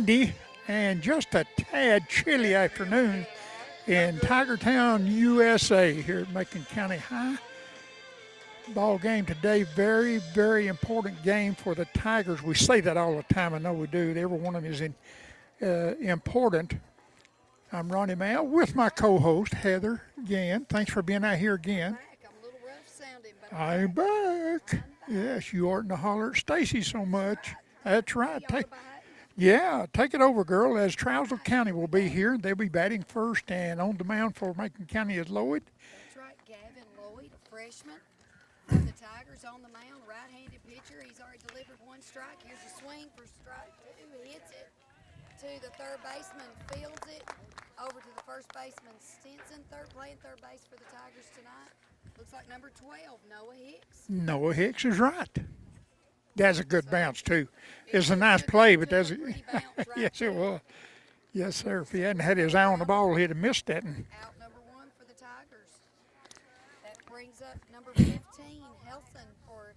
windy and just a tad chilly afternoon in Tigertown, USA, here at Macon County High. Ball game today, very, very important game for the Tigers. We say that all the time. I know we do. Every one of them is important. I'm Ronnie Male with my co-host, Heather Gann. Thanks for being out here again. I'm a little rough sounding, but I'm back. Yes, you oughtn't to holler at Stacy so much. That's right. Take it over, girl, as Trousdale County will be here. They'll be batting first, and on the mound for Macon County is Lloyd. That's right, Gavin Lloyd, a freshman for the Tigers on the mound, right-handed pitcher. He's already delivered one strike. Here's a swing for strike two. He hits it to the third baseman, fields it over to the first baseman, Stinson, playing third base for the Tigers tonight. Looks like number 12, Noah Hicks. Noah Hicks is right. That's a good bounce, too. It's a nice play, but that's yes, it was. Yes, sir. If he hadn't had his eye on the ball, he'd have missed that. Out number 1 for the Tigers. That brings up number 15, Helson for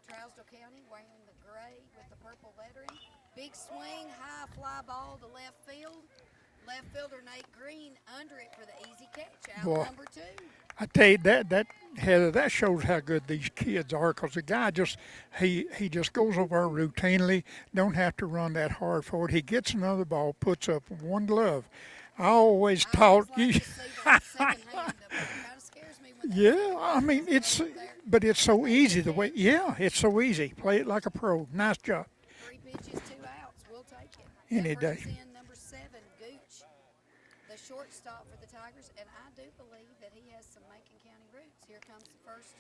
Trousdale County, wearing the gray with the purple lettering. Big swing, high fly ball to left field. Left fielder Nate Green under it for the easy catch. Out Boy, number 2. I tell you, Heather, that shows how good these kids are, because the guy he just goes over routinely, don't have to run that hard for it. He gets another ball, puts up one glove. I always taught you. Yeah, I mean, it's so easy the way, it's so easy. Play it like a pro. Nice job. 3 pitches, 2 outs. We'll take it. Any That day. brings in number 7, Gooch, the shortstop for the Tigers, and I do believe that he has some Macon County roots. Here comes the first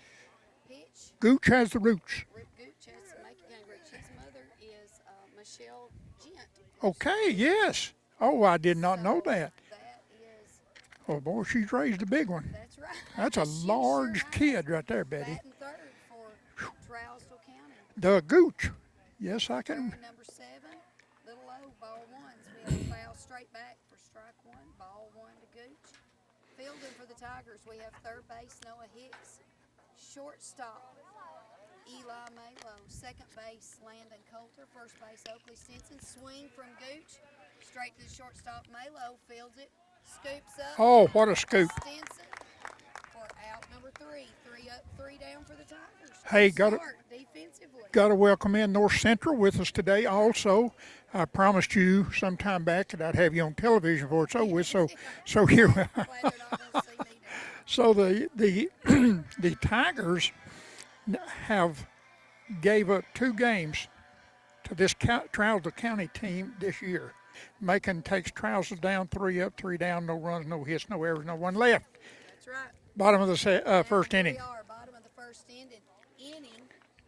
pitch. Gooch has the roots. Gooch has some Macon County roots. His mother is Michelle Gent. Okay, yes. Oh, I did not know that. That is, Oh, boy, she's raised a big one. that's right. That's a She large sure has. kid right there, Betty. Batting third for Trousdale County. The Gooch. Yes, I can. Number 7, little low, ball 1. We have a foul straight back for strike 1, ball 1 to Gooch. Fielding for the Tigers, we have third base Noah Hicks, shortstop Eli Malo, second base Landon Coulter, first base Oakley Stinson. Swing from Gooch, straight to the shortstop Malo, fields it, scoops up. Oh, what a scoop. Stinson for out number 3. 3 up, 3 down for the Tigers. Hey, Good got it. start defensively. Got to welcome in North Central with us today also. I promised you some time back that I'd have you on television before it's over with, so here we are. Glad you're not gonna see me now. So the Tigers have gave up 2 games to this Trousdale County team this year. Macon takes Trousdale down, 3 up, 3 down, no runs, no hits, no errors, no one left. That's right. Bottom of the first inning. We are bottom of the first inning.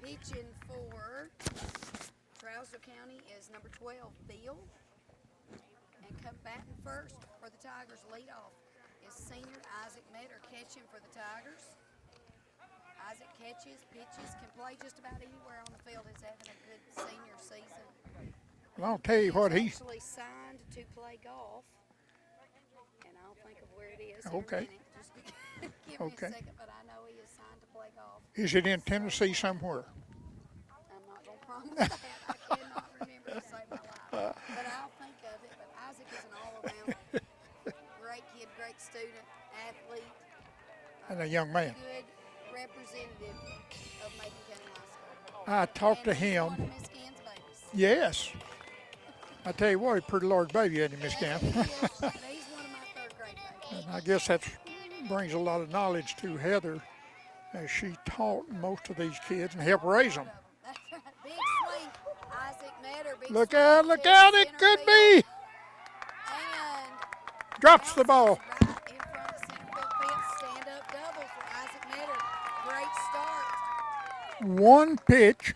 Pitching for Trousdale County is number 12, Bill. And come batting first for the Tigers leadoff is senior Isaac Metter, catching for the Tigers. Isaac catches, pitches, can play just about anywhere on the field. He's having a good senior season. Well, I'll tell you what, He's actually signed to play golf, and I'll think of where it is. in a Okay. minute. Just give me Okay. a second, but I know he is signed to play golf. is it in Tennessee somewhere? I'm not going to promise that. I cannot remember to save my life. But I'll think of it. But Isaac is an all-around great kid, great student, athlete, And a young man. good representative of Macon County High School. I talked to And he's him. one of Miss Gann's babies. Yes. I tell you what, a pretty large baby, isn't he, Miss Gann? He's one of my third grade babies. I guess that brings a lot of knowledge to Heather, as she taught most of these kids and helped raise them. That's right. Big swing. Isaac Metter. Big Look swing out, to look out, it center could field. be. And Drops the ball. right in front of center field fence. Stand up double for Isaac Metter. Great start. One pitch,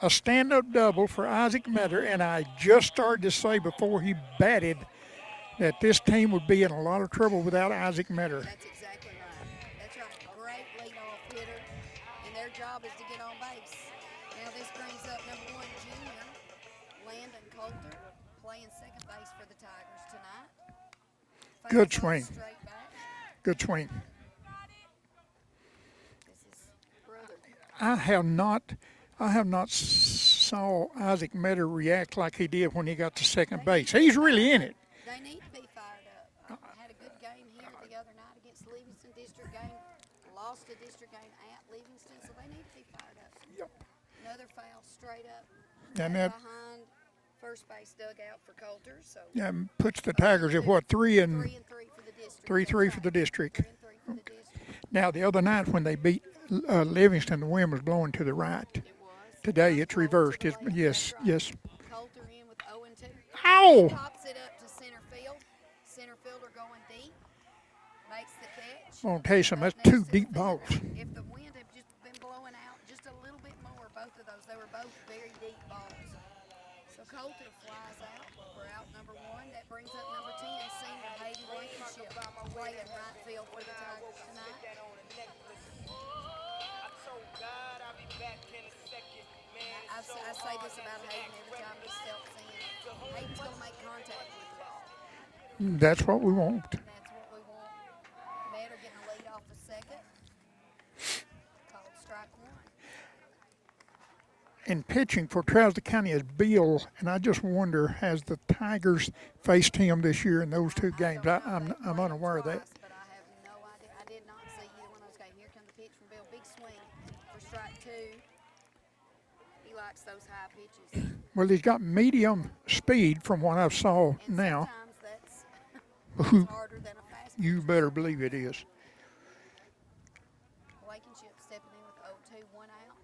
a stand-up double for Isaac Metter, and I just started to say before he batted that this team would be in a lot of trouble without Isaac Metter. That's exactly right. That's right. Great leadoff hitter, and their job is to get on base. Now this brings up number 1 junior, Landon Coulter, playing second base for the Tigers tonight. Good Fastball swing. Straight back. Good swing. This is brother. I have not saw Isaac Metter react like he did when he got to second base. He's really in it. They need to be fired up. Had a good game here the other night against Livingston district game. Lost a district game at Livingston, so they need to be fired up. Yep. Another foul straight up And that behind first base dugout for Coulter. So puts the Tigers at what, 3-3 for the district. 3-3 for the district. 3-3 for the district. Now the other night when they beat Livingston, the wind was blowing to the right. It was. Today it's reversed. Yes, That's right. yes. Coulter in with 0-2. Ow! Pops it up to center field. Center fielder going deep. Makes the catch. I'm gonna tell you something. Up That's two next to the deep balls. fielder. If the wind had just been blowing out just a little bit more, both of those, they were both very deep balls. So Coulter flies out for out number 1. That brings up number 10, senior Hayden Blankenship, playing right field for the Tigers tonight. I say this about Hayden every time he steps in. Hayden's going to make contact with the ball. That's what we want. That's what we want. Metter getting a lead off the second. Called strike 1. And pitching for Trousdale County is Bill, and I just wonder, has the Tigers faced him this year in those two games? I'm unaware of that. But I have no idea. I did not see either one of those games. Here comes the pitch from Bill. Big swing for strike 2. He likes those high pitches. Well, he's got medium speed from what I saw And now. sometimes that's harder than a fast pitch. You better believe it is. Blankenship stepping in with 0-2, 1 out.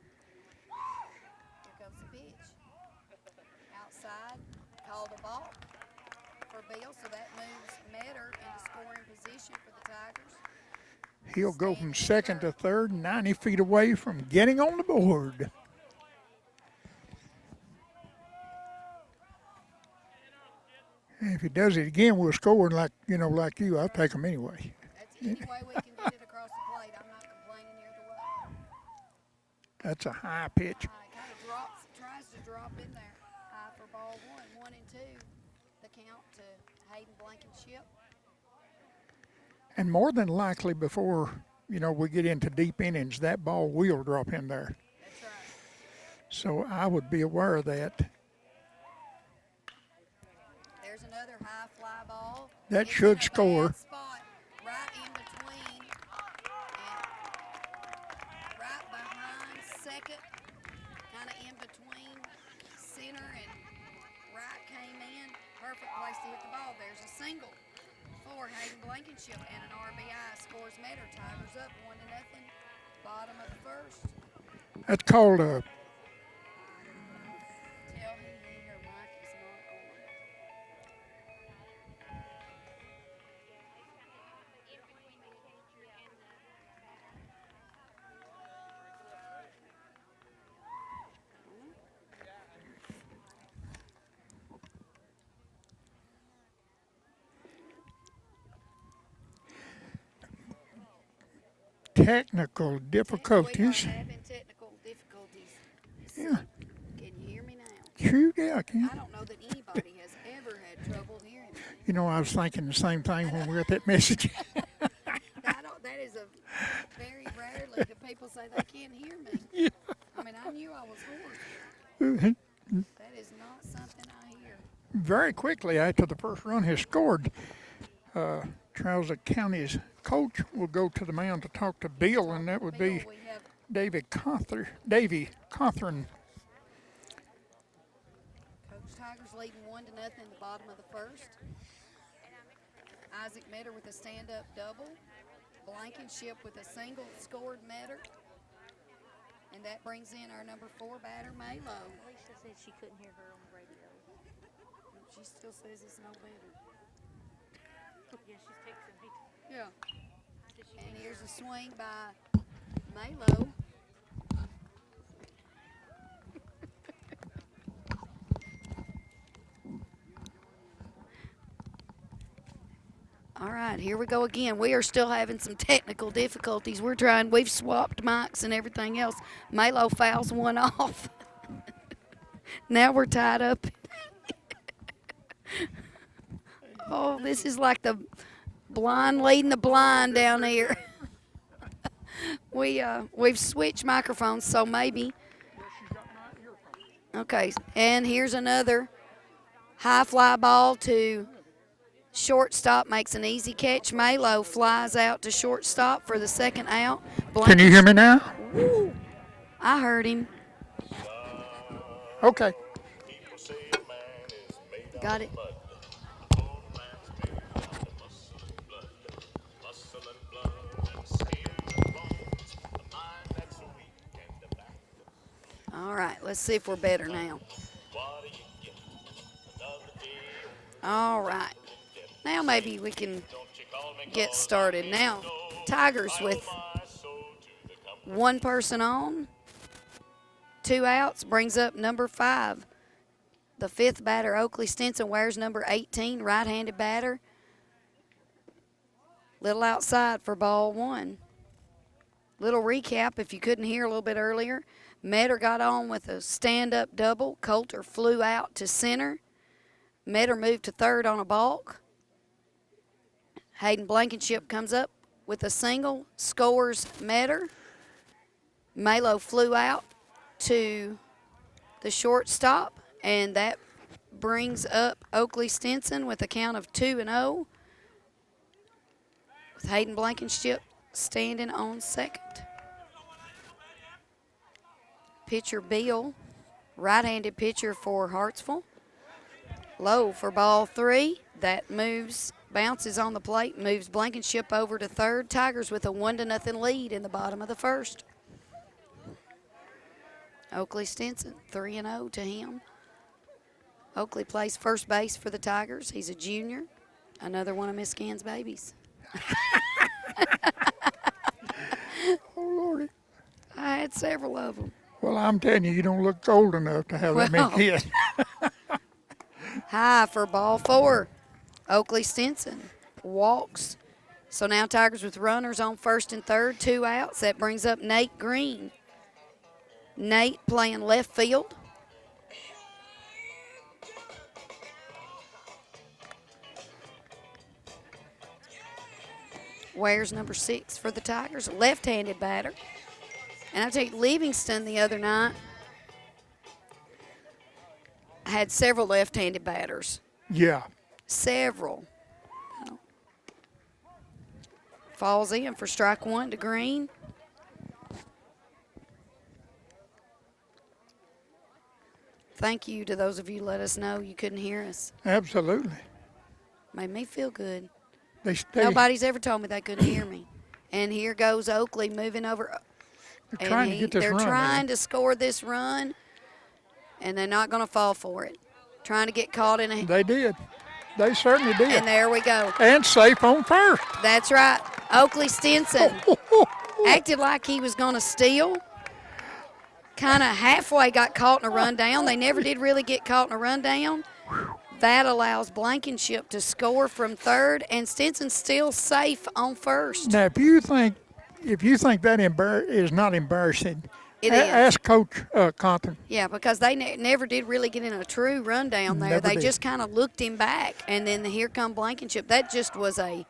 Here comes the pitch. Outside, called a ball for Bill, so that moves Metter into scoring position for the Tigers. He'll go from second to third, 90 feet away from getting on the board. And if he does it again, we'll score like you. I'll take him anyway. That's any way we can get it across the plate. I'm not complaining either way. That's a high pitch. Kind of tries to drop in there. High for ball 1, 1 and 2. The count to Hayden Blankenship. And more than likely before, we get into deep innings, that ball will drop in there. That's right. So I would be aware of that. There's another high fly ball. That It's should in a score. bad spot, right in between, and right behind second, kind of in between center and right came in. Perfect place to hit the ball. There's a single for Hayden Blankenship and an RBI. Scores Metter. Tigers up 1-0. Bottom of the first. That's called a Tell him your mic is not on. technical We difficulties. are having technical difficulties. Yeah. Can you hear me now? Sure, yeah, I can. I don't know that anybody has ever had trouble hearing me. I was thinking the same thing when we got that message. That is a very rarely do people say they can't hear me. Yeah. I mean, I knew I was hoarse. That is not something I hear. Very quickly after the first run has scored, Trousdale County's coach will go to the mound to talk to Bill, and that would be Bill, we have Davy Cothran. Coach Tigers leading 1-0 in the bottom of the first. Isaac Metter with a stand-up double. Blankenship with a single scored Metter. And that brings in our number 4 batter, Malo. Alicia said she couldn't hear her on the radio. She still says it's no better. Yeah, she's texting me. Yeah. And here's a swing by Malo. All right, here we go again. We are still having some technical difficulties. We've swapped mics and everything else. Malo fouls one off. Now we're tied up. Oh, this is like the blind leading the blind down here. We've switched microphones, so maybe Okay, and here's another high fly ball to shortstop, makes an easy catch. Malo flies out to shortstop for the second out. Can you hear me now? Woo, I heard him. Okay. Got it. All right, let's see if we're better now. All right. Now maybe we can get started. Now, Tigers with one person on, 2 outs, brings up number 5. The 5th batter, Oakley Stinson, wears number 18, right-handed batter. Little outside for ball 1. Little recap, if you couldn't hear a little bit earlier, Metter got on with a stand-up double. Coulter flew out to center. Metter moved to third on a balk. Hayden Blankenship comes up with a single, scores Metter. Malo flew out to the shortstop, and that brings up Oakley Stinson with a count of 2-0, with Hayden Blankenship standing on second. Pitcher Beal, right-handed pitcher for Hartsville. Low for ball 3. That moves, bounces on the plate, moves Blankenship over to third. Tigers with a 1-0 lead in the bottom of the first. Oakley Stinson, 3-0 to him. Oakley plays first base for the Tigers. He's a junior, another one of Miss Gann's babies. Oh, Lordy. I had several of them. Well, I'm telling you, you don't look old enough to have that many kids. High for ball 4. Oakley Stinson walks. So now Tigers with runners on first and third, 2 outs. That brings up Nate Green. Nate playing left field. Wears number 6 for the Tigers, left-handed batter. And I tell you, Livingston the other night had several left-handed batters. Yeah. Several. Falls in for strike 1 to Green. Thank you to those of you who let us know you couldn't hear us. Absolutely. Made me feel good. They Nobody's ever told me they couldn't hear me. And here goes Oakley moving over. They're trying to get this they're run. trying to score this run, and they're not going to fall for it. Trying to get caught in a. They did. They certainly did. And there we go. And safe on first. That's right. Oakley Stinson acted like he was going to steal. Kind of halfway got caught in a rundown. They never did really get caught in a rundown. That allows Blankenship to score from third, and Stinson's still safe on first. Now, if you think that is not embarrassing, It is. ask Coach Compton. Yeah, because they never did really get in a true rundown there. Never They did. just kind of looked him back, and then here come Blankenship. That just was a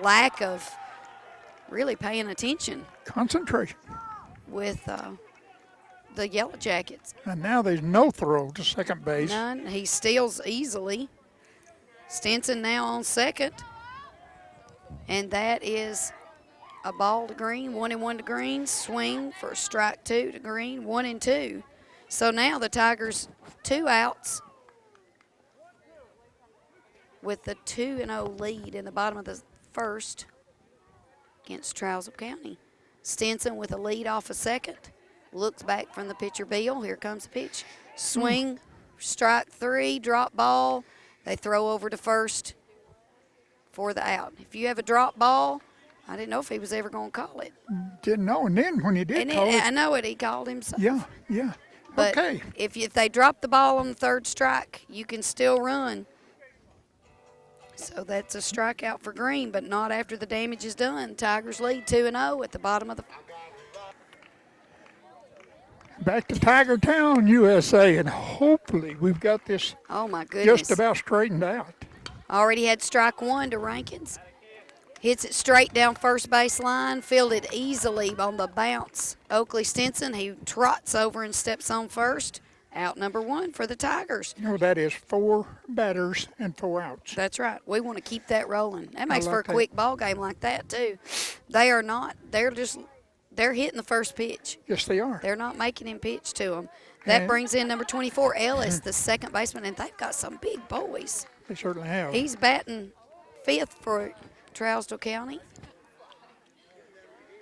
lack of really paying attention Concentration. with the Yellow Jackets. And now there's no throw to second base. None. He steals easily. Stinson now on second, and that is a ball to Green, 1-1 to Green. Swing for strike 2 to Green, 1-2. So now the Tigers 2 outs with the 2-0 lead in the bottom of the first against Trousdale County. Stinson with a lead off a second. Looks back from the pitcher Beal. Here comes the pitch. Swing, strike 3, drop ball. They throw over to first for the out. If you have a drop ball, I didn't know if he was ever going to call it. Didn't know. And then when he did call it. I know it. He called himself. Yeah. But okay. if they drop the ball on the third strike, you can still run. So that's a strikeout for Green, but not after the damage is done. Tigers lead 2-0 at the bottom of the. Back to Tiger Town, USA, and hopefully we've got this Oh my goodness! just about straightened out. Already had strike 1 to Rankins. Hits it straight down first base line, fielded easily on the bounce. Oakley Stinson, he trots over and steps on first. Out number 1 for the Tigers. You know, that is 4 batters and 4 outs. That's right. We want to keep that rolling. That makes like for a that. quick ball game like that, too. They are not. They're hitting the first pitch. Yes, they are. They're not making him pitch to them. That And- brings in number 24, Ellis, the second baseman, and they've got some big boys. They certainly have. He's batting 5th for Trousdale County.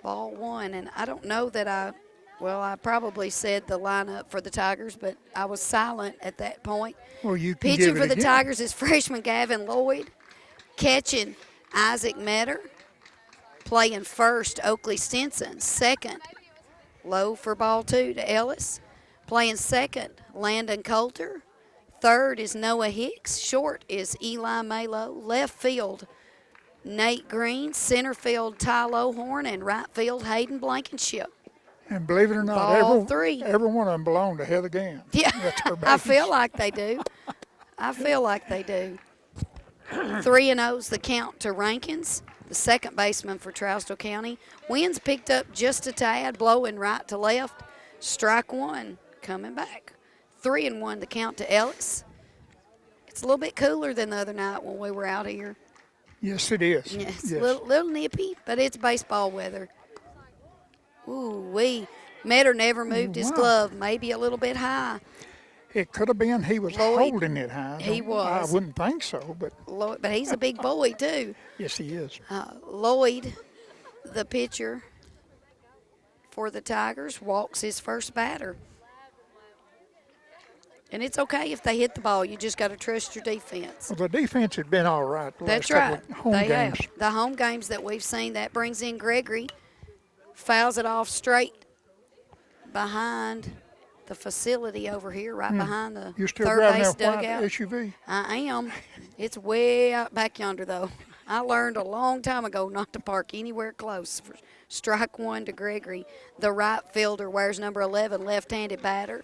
Ball 1, and I don't know that I probably said the lineup for the Tigers, but I was silent at that point. Well, you can Pitching give it for the again. Tigers is freshman Gavin Lloyd. Catching, Isaac Metter. Playing first, Oakley Stinson. Second, low for ball 2 to Ellis. Playing second, Landon Coulter. Third is Noah Hicks. Short is Eli Malo. Left field, Nate Green. Center field, Ty Lohorn. And right field, Hayden Blankenship. And believe it or not, Ball 3. every one of them belong to Heather Gann. Yeah, That's her I babies. feel like they do. 3-0's the count to Rankins, the second baseman for Trousdale County. Winds picked up just a tad, blowing right to left. Strike 1 coming back. 3-1 the count to Ellis. It's a little bit cooler than the other night when we were out here. Yes, it is. Yeah, it's Yes. a little nippy, but it's baseball weather. Ooh-wee. Metter never moved his Wow. glove, maybe a little bit high. It could have been he was Lloyd, holding it high. he was. I wouldn't think so, but Lloyd, but he's a big boy, too. yes, he is. Lloyd, the pitcher for the Tigers, walks his first batter. And it's okay if they hit the ball. You just got to trust your defense. Well, the defense had been all right the That's last right. couple of home They games. have. The home games that we've seen, that brings in Gregory. Fouls it off straight behind the facility over here, right behind the You still third driving base that white dugout. SUV? I am. It's way out back yonder, though. I learned a long time ago not to park anywhere close. For strike 1 to Gregory. The right fielder wears number 11, left-handed batter.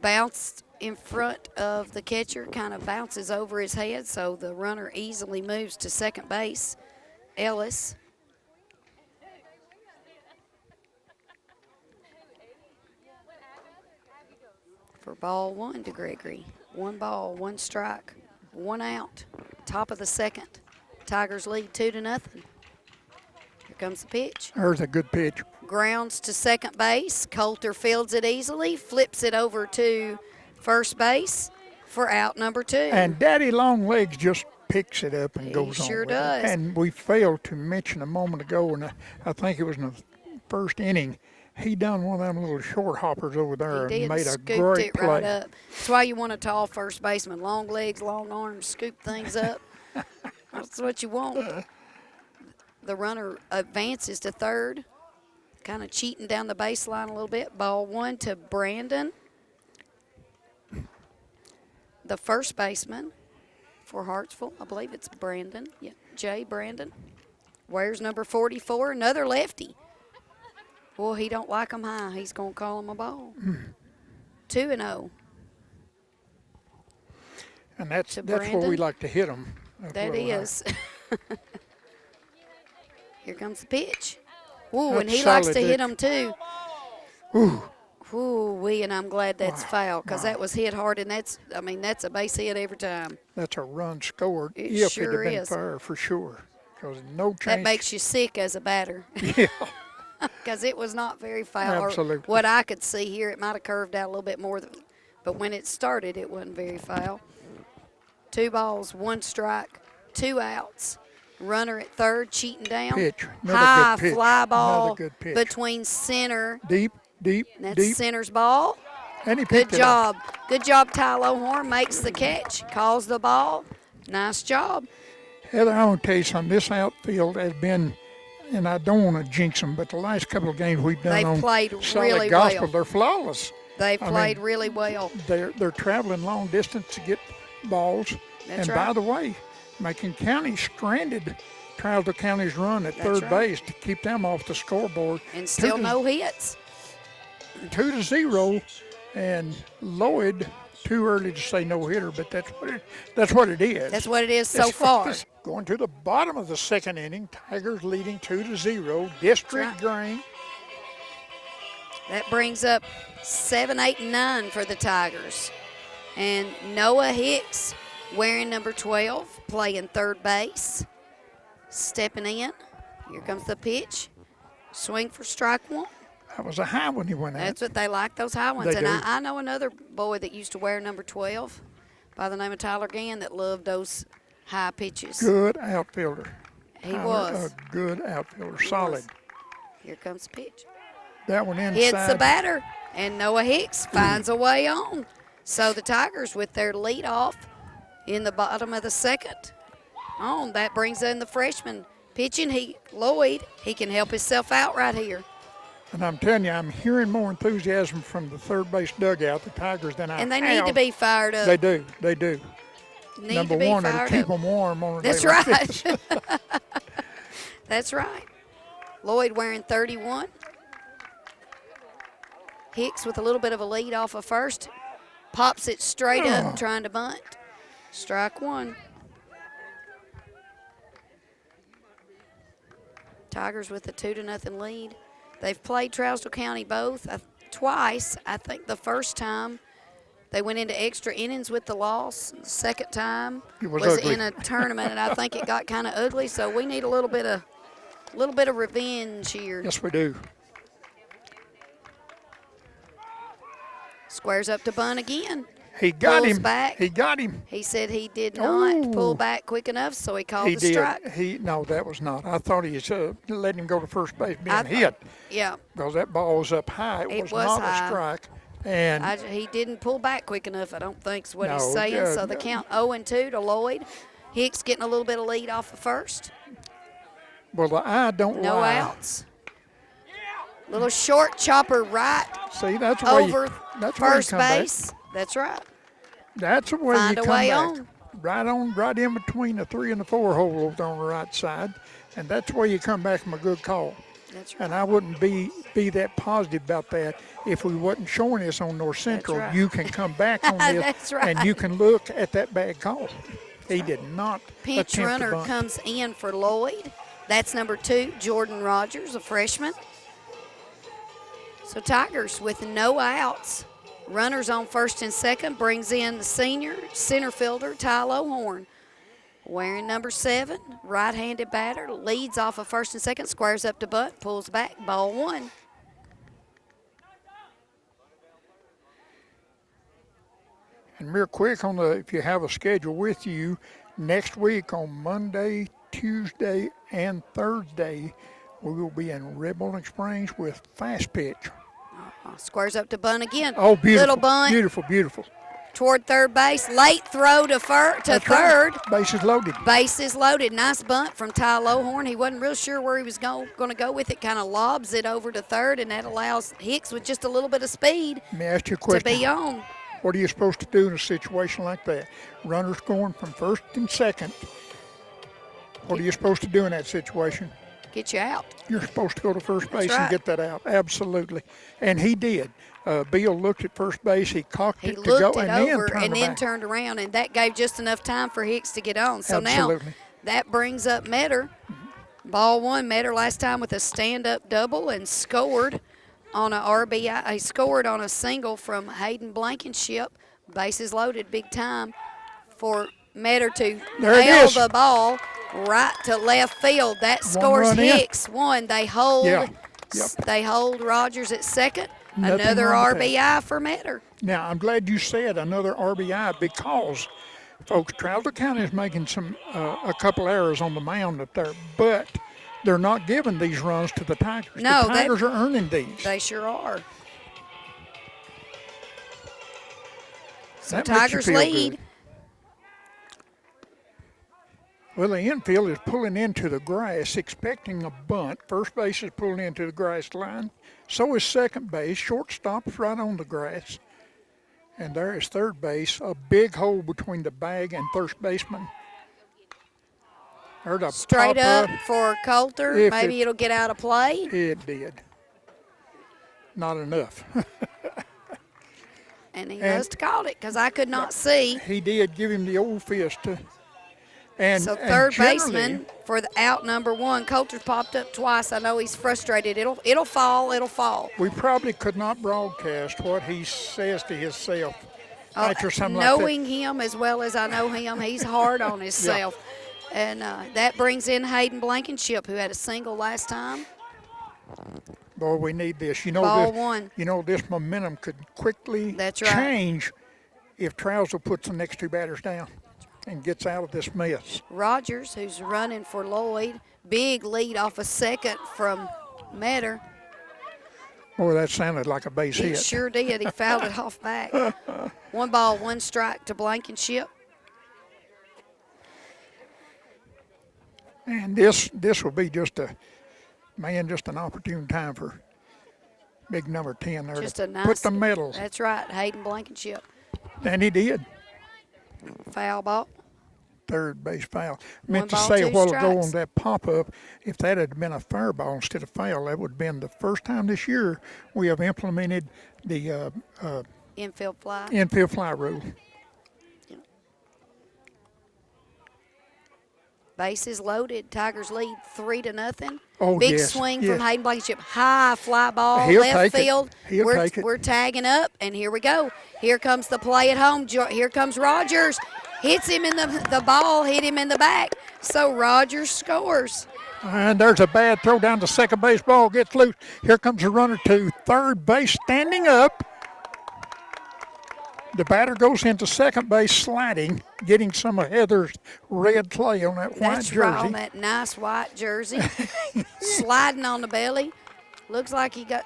Bounced in front of the catcher, kind of bounces over his head, so the runner easily moves to second base. Ellis. For ball 1 to Gregory. 1 ball, 1 strike, 1 out. Top of the second. Tigers lead 2-0. Here comes the pitch. There's a good pitch. Grounds to second base. Coulter fields it easily, flips it over to first base for out number 2. And Daddy Longlegs just picks it up and goes on sure with does. it. And we failed to mention a moment ago, and I think it was in the first inning, he done one of them little short hoppers over there He did, and made a scooped great it play. right up. That's why you want a tall first baseman. Long legs, long arms, scoop things up. That's what you want. The runner advances to third, kind of cheating down the baseline a little bit. Ball 1 to Brandon, the first baseman for Hartsville. I believe it's Brandon. Yeah, Jay Brandon. Wears number 44, another lefty. Well, he don't like him high. He's going to call him a ball. 2-0. And that's To where Brandon. we like to hit them. That is. Here comes the pitch. Ooh, and That's he likes solid, to hit Dick. them too. Ooh, Ooh, and I'm glad that's Wow, foul because wow. that was hit hard, and that's a base hit every time. that's a run scored It if sure it had been is. fair for sure. Because no change. That makes you sick as a batter Yeah, because it was not very foul. Or Absolutely. what I could see here, it might have curved out a little bit more, but when it started, it wasn't very foul. 2 balls, 1 strike, 2 outs. Runner at third, cheating down. pitch. Another High good pitch. fly ball Another good pitch. between center. Deep, deep, That's deep. center's ball. And he Good picked it up. job. Good job, Ty Lohorn. Makes the catch. Calls the ball. Nice job. Heather, I want to tell you something. This outfield has been, and I don't want to jinx them, but the last couple of games we've done They've on played Solid really Gospel, well. they're flawless. They've I played mean, really well. They're traveling long distance to get balls. That's and right. by the way, Macon County stranded Trousdale County's run at That's third right. base to keep them off the scoreboard. And still 2-0. no hits. 2-0, and Lloyd too early to say no hitter, but that's what it is. That's what it is so That's what far. it is. Going to the bottom of the second inning, Tigers leading 2-0. District game. That brings up 7, 8, and 9 for the Tigers. And Noah Hicks, wearing number 12, playing third base. Stepping in. Here comes the pitch. Swing for strike one. That was a high one he went at. That's what they like, those high ones. They And do. I know another boy that used to wear number 12 by the name of Tyler Gann that loved those high pitches. Good outfielder. He Tyler, was. a good outfielder. He Solid. was. Here comes the pitch. That one inside. Hits the batter, and Noah Hicks finds a way on. So the Tigers, with their lead off in the bottom of the second, that brings in the freshman pitching. Lloyd, he can help himself out right here. And I'm telling you, I'm hearing more enthusiasm from the third base dugout, the Tigers, than I And they have. need to be fired up. They do. They do. Need Number to be one, it'll fired keep up. them warm on a day That's like right. this. That's right. Lloyd wearing 31. Hicks with a little bit of a lead off of first. Pops it straight up, trying to bunt. Strike one. Tigers with a 2-0 lead. They've played Trousdale County twice. I think the first time they went into extra innings with the loss. The second time It was ugly. in a tournament, and I think it got kind of ugly. So we need a little bit of revenge here. Yes, we do. Squares up to bunt again. He got Pulls him. back. He got him. He said he did not pull Oh. back quick enough, so he called He the did. strike. No, that was not. I thought he was letting him go to first base being I hit Yeah, because that ball was up high. It was not high. a strike. And he didn't pull back quick enough, I don't think is what he's No, saying. yeah, So the no. count 0-2 to Lloyd. Hicks getting a little bit of lead off of first. well, the eye don't No lie. outs. Little short chopper right See, that's why over that's why you first come back. base. That's right. That's the way Find you a come way back. on. Right in between the 3 and the 4 hole over on the right side, and that's where you come back from a good call. That's right. And I wouldn't be that positive about that if we wasn't showing this on North Central. right. You can come back on this, That's right. and you can look at that bad call. He did not Pinch attempt to runner bunt. comes in for Lloyd. That's number 2, Jordan Rogers, a freshman. So Tigers with no outs. Runners on first and second, brings in the senior center fielder, Tylo Horn. Wearing number 7, right-handed batter, leads off of first and second, squares up to bunt, pulls back, ball one. And real quick if you have a schedule with you, next week on Monday, Tuesday, and Thursday, we will be in Red Bowling Springs with fast pitch. Squares up to bunt again. Oh, beautiful! Little bunt Beautiful, beautiful. toward third base. Late throw to That's third. right. Bases loaded. Bases loaded. Nice bunt from Ty Lohorn. He wasn't real sure where he was going to go with it. Kind of lobs it over to third, and that allows Hicks with just a little bit of speed Let me ask you a to question. be on. What are you supposed to do in a situation like that? Runners going from first and second. What are you supposed to do in that situation? Get you out. You're supposed to go to first base right. and get that out. Absolutely. And he did. Bill looked at first base. He cocked He it to go looked it and over then turned and then back. turned around, and that gave just enough time for Hicks to get on. So Absolutely. now that brings up Metter. Ball one. Metter last time with a stand-up double and scored on a RBI. He scored on a single from Hayden Blankenship. Bases loaded, big time for Metter to There it nail is. the ball right to left field. That scores run in. Hicks. One. They hold. Yeah. Yep. They hold Rogers at second. Nothing Another wrong with that. RBI for Metter. Now, I'm glad you said another RBI because, folks, Trousdale County is making a couple errors on the mound up there, but they're not giving these runs to the Tigers. No, the Tigers are earning these. They sure are. So That makes you Tigers feel lead. good. Well, the infield is pulling into the grass, expecting a bunt. First base is pulling into the grass line. So is second base. Shortstop's right on the grass. And there is third base, a big hole between the bag and first baseman. Heard a Straight pop up for Coulter. If Maybe it'll get out of play. It did. Not enough. And he And- must have called it because I could not see. He did give him the old fist. So third baseman for the out number 1. Coulter's popped up twice. I know he's frustrated. It'll fall. It'll fall. We probably could not broadcast what he says to himself after something Knowing like him as well as I know him, he's hard on himself. And that brings in Hayden Blankenship, who had a single last time. that. Boy, we need this. You know, Ball this, 1. you know, this momentum could quickly That's right. change if Trousdale puts the next 2 batters down and gets out of this mess. Rogers, who's running for Lloyd. Big lead off a second from Metter. Boy, that sounded like a base He hit. sure did. He fouled it off back. 1 ball, 1 strike to Blankenship. And this will be just an opportune time for big number 10 there Just to a nice. put the medals. That's right, Hayden Blankenship. And he did. Foul ball. Third base foul. Meant to ball, say a 2 while ago strikes. on that pop-up, if that had been a fair ball instead of foul, that would have been the first time this year we have implemented the Infield fly. infield fly rule. Bases loaded. Tigers lead 3-0. Oh, Big yes, swing yes. from Hayden Blankenship. High fly ball, He'll left take it. field. He'll take it. We're tagging up, and here we go. Here comes the play at home. Here comes Rogers. Hits him in the ball, hit him in the back. So Rogers scores. And there's a bad throw down to second base. Ball gets loose. Here comes the runner to third base, standing up. The batter goes into second base, sliding, getting some of Heather's red clay on that white That's jersey. right, on that nice white jersey. Sliding on the belly. Looks like he got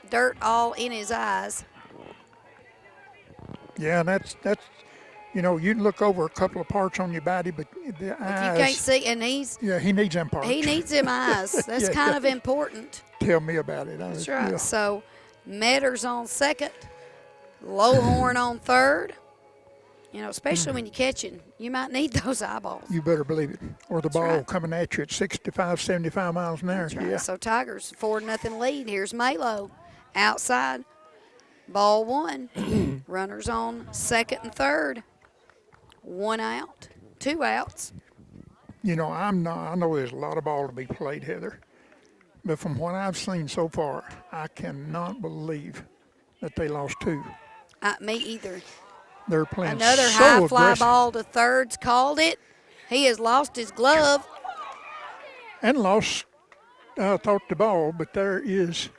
dirt all in his eyes. Yeah, that's you know, you can look over a couple of parts on your body, but the eyes. You can't see, and Yeah, he needs them parts. he needs them eyes. That's Yeah, kind yeah. of important. Tell me about it. That's right. Yeah. So Metter's on second, Lowhorn on third. You know, especially when you're catching, you might need those eyeballs. You better believe it. Or the That's ball right. coming at you at 65, 75 miles an hour. That's right. Yeah. So Tigers 4-0 lead. Here's Malo outside. Ball 1. Runners on second and third. 1 out. 2 outs. You know, I know there's a lot of ball to be played, Heather. But from what I've seen so far, I cannot believe that they lost 2. Me either. They're playing Another so high fly aggressive. ball to third's called it. He has lost his glove. And lost, thought the ball, but there is.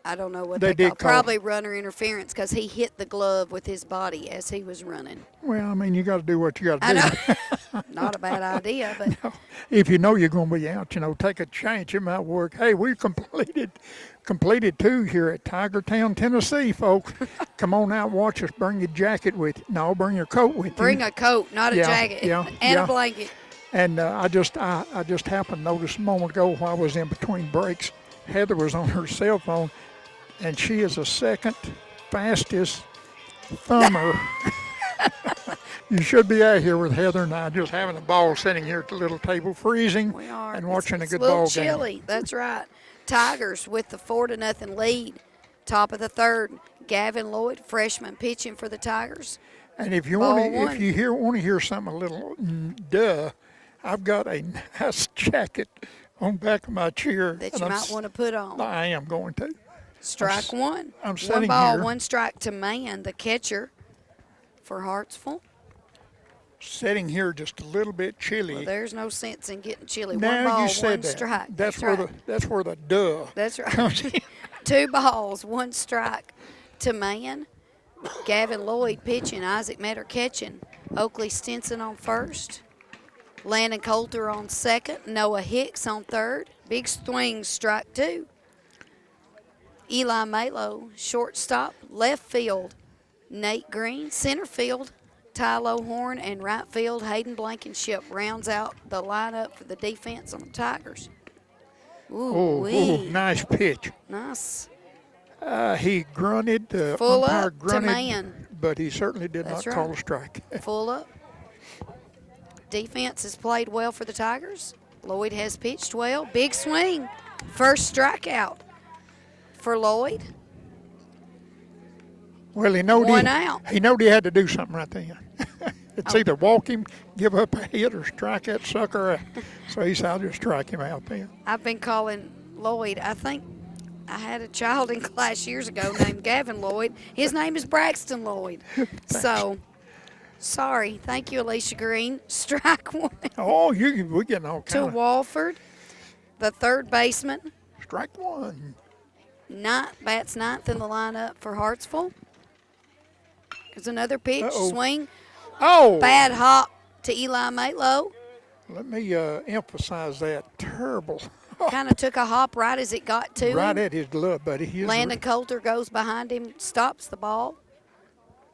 I don't know what They they did call. call Probably runner interference because he hit the glove with his body as he was running. Well, I mean, you got to do what you got I to do. know. Not a bad idea, but If you know you're going to be out, you know, take a chance. It might work. Hey, we completed 2 here at Tigertown, Tennessee, folks. Come on out, watch us. Bring your jacket with you. No, bring your coat with you. bring a coat, not a Yeah, jacket, yeah, and yeah. a blanket. And I just happened to notice a moment ago while I was in between breaks, Heather was on her cell phone, and she is the second fastest thumber. You should be out here with Heather and I just having a ball sitting here at the little table, freezing We are. and watching It's a good little ball chilly. game. That's right. Tigers with the 4-0 lead. Top of the third. Gavin Lloyd, freshman, pitching for the Tigers. And if you Ball want to, one. if you want to hear something a little duh, I've got a nice jacket on the back of my chair That and you might want to put on. I am going to. Strike 1. I'm 1 sitting ball, here. 1 strike to Man, the catcher for Hartsville. Sitting here just a little bit chilly. Well, there's no sense in getting chilly. 1 now ball, you said 1 that. strike. That's where right. that's where the duh That's comes right. in. 2 balls, 1 strike to Man. Gavin Lloyd pitching, Isaac Metter catching. Oakley Stinson on first. Landon Coulter on second. Noah Hicks on third. Big swing, strike 2. Eli Malo, shortstop. Left field, Nate Green. Center field, Ty Lowhorn. And right field, Hayden Blankenship rounds out the lineup for the defense on the Tigers. Oh, Ooh-wee. nice pitch. Nice. He grunted. The Full umpire up to grunted, Man. but he certainly did That's not call right. a strike. Full up. Defense has played well for the Tigers. Lloyd has pitched well. Big swing. First strikeout for Lloyd. Well, he knowed One out. He knowed he had to do something right then. It's either walk him, give up a hit, or strike that sucker out. So he said, I'll just strike him out then. I've been calling Lloyd. I think I had a child in class years ago named Gavin Lloyd. His name is Braxton Lloyd. So, sorry. Thank you, Alicia Green. Strike one. Oh, we're getting all To kind of Walford, the third baseman. strike one. Bats ninth in the lineup for Hartsville. There's another pitch, swing. Oh! Bad hop to Eli Malo. Let me emphasize that. Terrible. Kind of took a hop right as it got to him. Right at his glove, buddy. Landon Coulter goes behind him, stops the ball.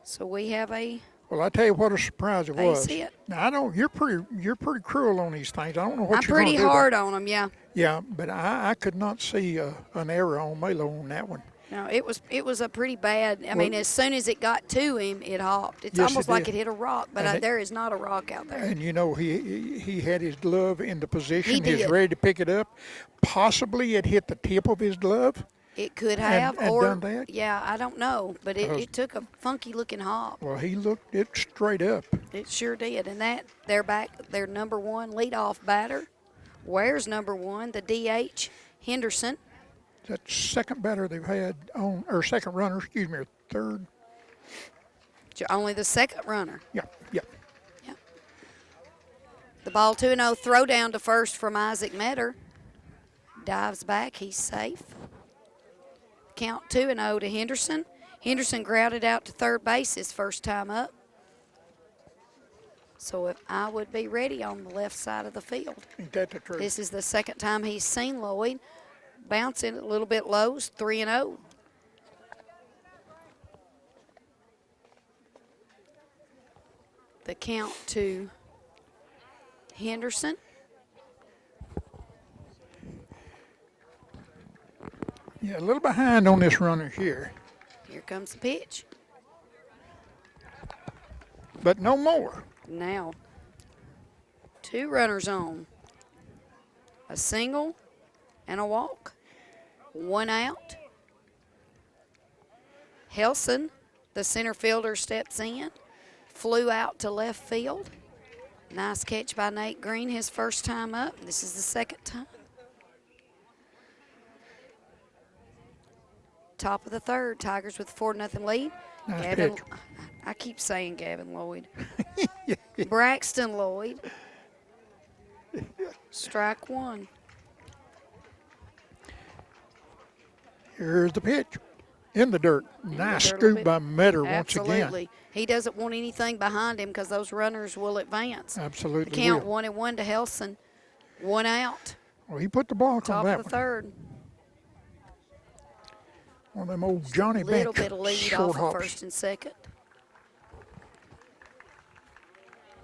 So we have a Well, I tell you what a surprise it was. hit. Now I don't. You're pretty cruel on these things. I don't know what I'm you're gonna pretty do. hard on him, yeah. Yeah, but I could not see an error on Melo on that one. No, it was a pretty bad. I mean, as soon as it got to him, it hopped. It's Yes, almost it like did. it hit a rock, but there is not a rock out there. And you know he had his glove in the position. He He's did. ready to pick it up. Possibly it hit the tip of his glove. It could have, and or done that? yeah, I don't know, but it took a funky looking hop. Well, he looked it straight up. It sure did, and they're back. Their number one leadoff batter. Where's number one? The DH Henderson. That second batter they've had on, or second runner, excuse me, or third. Only the second runner. Yeah. The ball 2-0, throw down to first from Isaac Metter. Dives back, he's safe. Count 2-0 to Henderson. Henderson grounded out to third base his first time up. So if I would be ready on the left side of the field. Ain't that the truth? This is the second time he's seen Lloyd. Bouncing a little bit low, 3-0. The count to Henderson. Yeah, a little behind on this runner here, Here comes the pitch. but no more. Now, two runners on. A single and a walk. One out. Helson, the center fielder, steps in. Flew out to left field. Nice catch by Nate Green, his first time up. This is the second time. Top of the third, Tigers with 4-0 lead. Nice Gavin, pitch. I keep saying Gavin Lloyd. Braxton Lloyd. Strike one. Here's the pitch. In the dirt. Nice dirt a little scoop bit. by Metter once Absolutely. again. He doesn't want anything behind him because those runners will advance. Absolutely. The count will. 1-1 to Helson. One out. Well, he put the block Top on that of the one. third. One of them old Johnny Little Bench bit of lead short off of hops. first and second.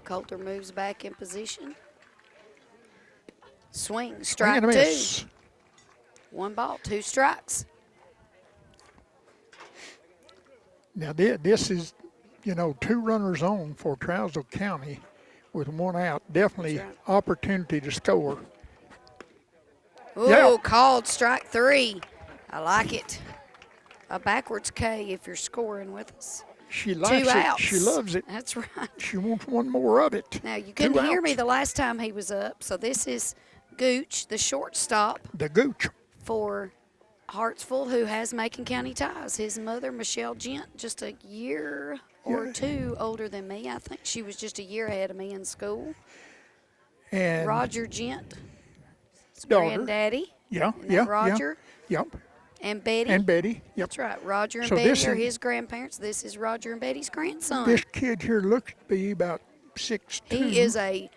Coulter moves back in position. Swing, Swing strike and a two. miss. One ball, two strikes. Now, this is, two runners on for Trousdale County with one out. Definitely That's opportunity to score. Ooh, Yeah. called strike three. I like it. A backwards K if you're scoring with us. She likes Two it. outs. She loves it. That's right. She wants one more of it. Now, you couldn't hear me outs. the last time he was up, so this is Gooch, the shortstop The Gooch. for Hartsville, who has Macon County ties. His mother, Michelle Gent, just a year or Yeah. two older than me. I think she was just a year ahead of me in school. And Roger Gent, daughter. granddaddy. Yeah, Isn't that yeah, Roger Yep. and Betty. And Betty. Yep. That's right. Roger and So Betty this are is- his grandparents. This is Roger and Betty's grandson. This kid here looks to be about 6'2". He is a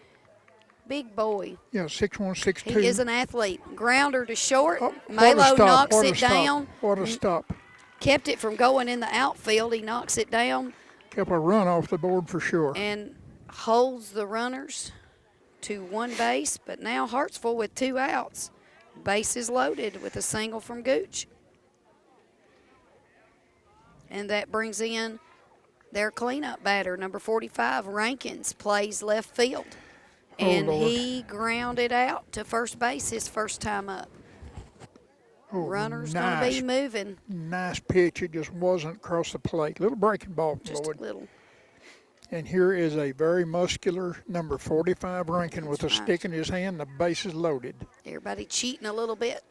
big boy. Yeah, 6'1", 6'2". He is an athlete. Grounder to short. Oh, what a Malo stop, knocks what a it stop, down. What a stop. Kept it from going in the outfield. He knocks it down Kept a run off the board for sure. and holds the runners to one base. But now Hartsville with two outs. Base is loaded with a single from Gooch. And that brings in their cleanup batter, number 45, Rankins, plays left field. And Lord. he grounded out to first base his first time up. Oh, Runner's nice, going to be moving. nice pitch. It just wasn't across the plate. Little breaking ball from Just Lloyd. a little. And here is a very muscular number 45 Rankin with a stick in his hand. The base is loaded. Everybody cheating a little bit.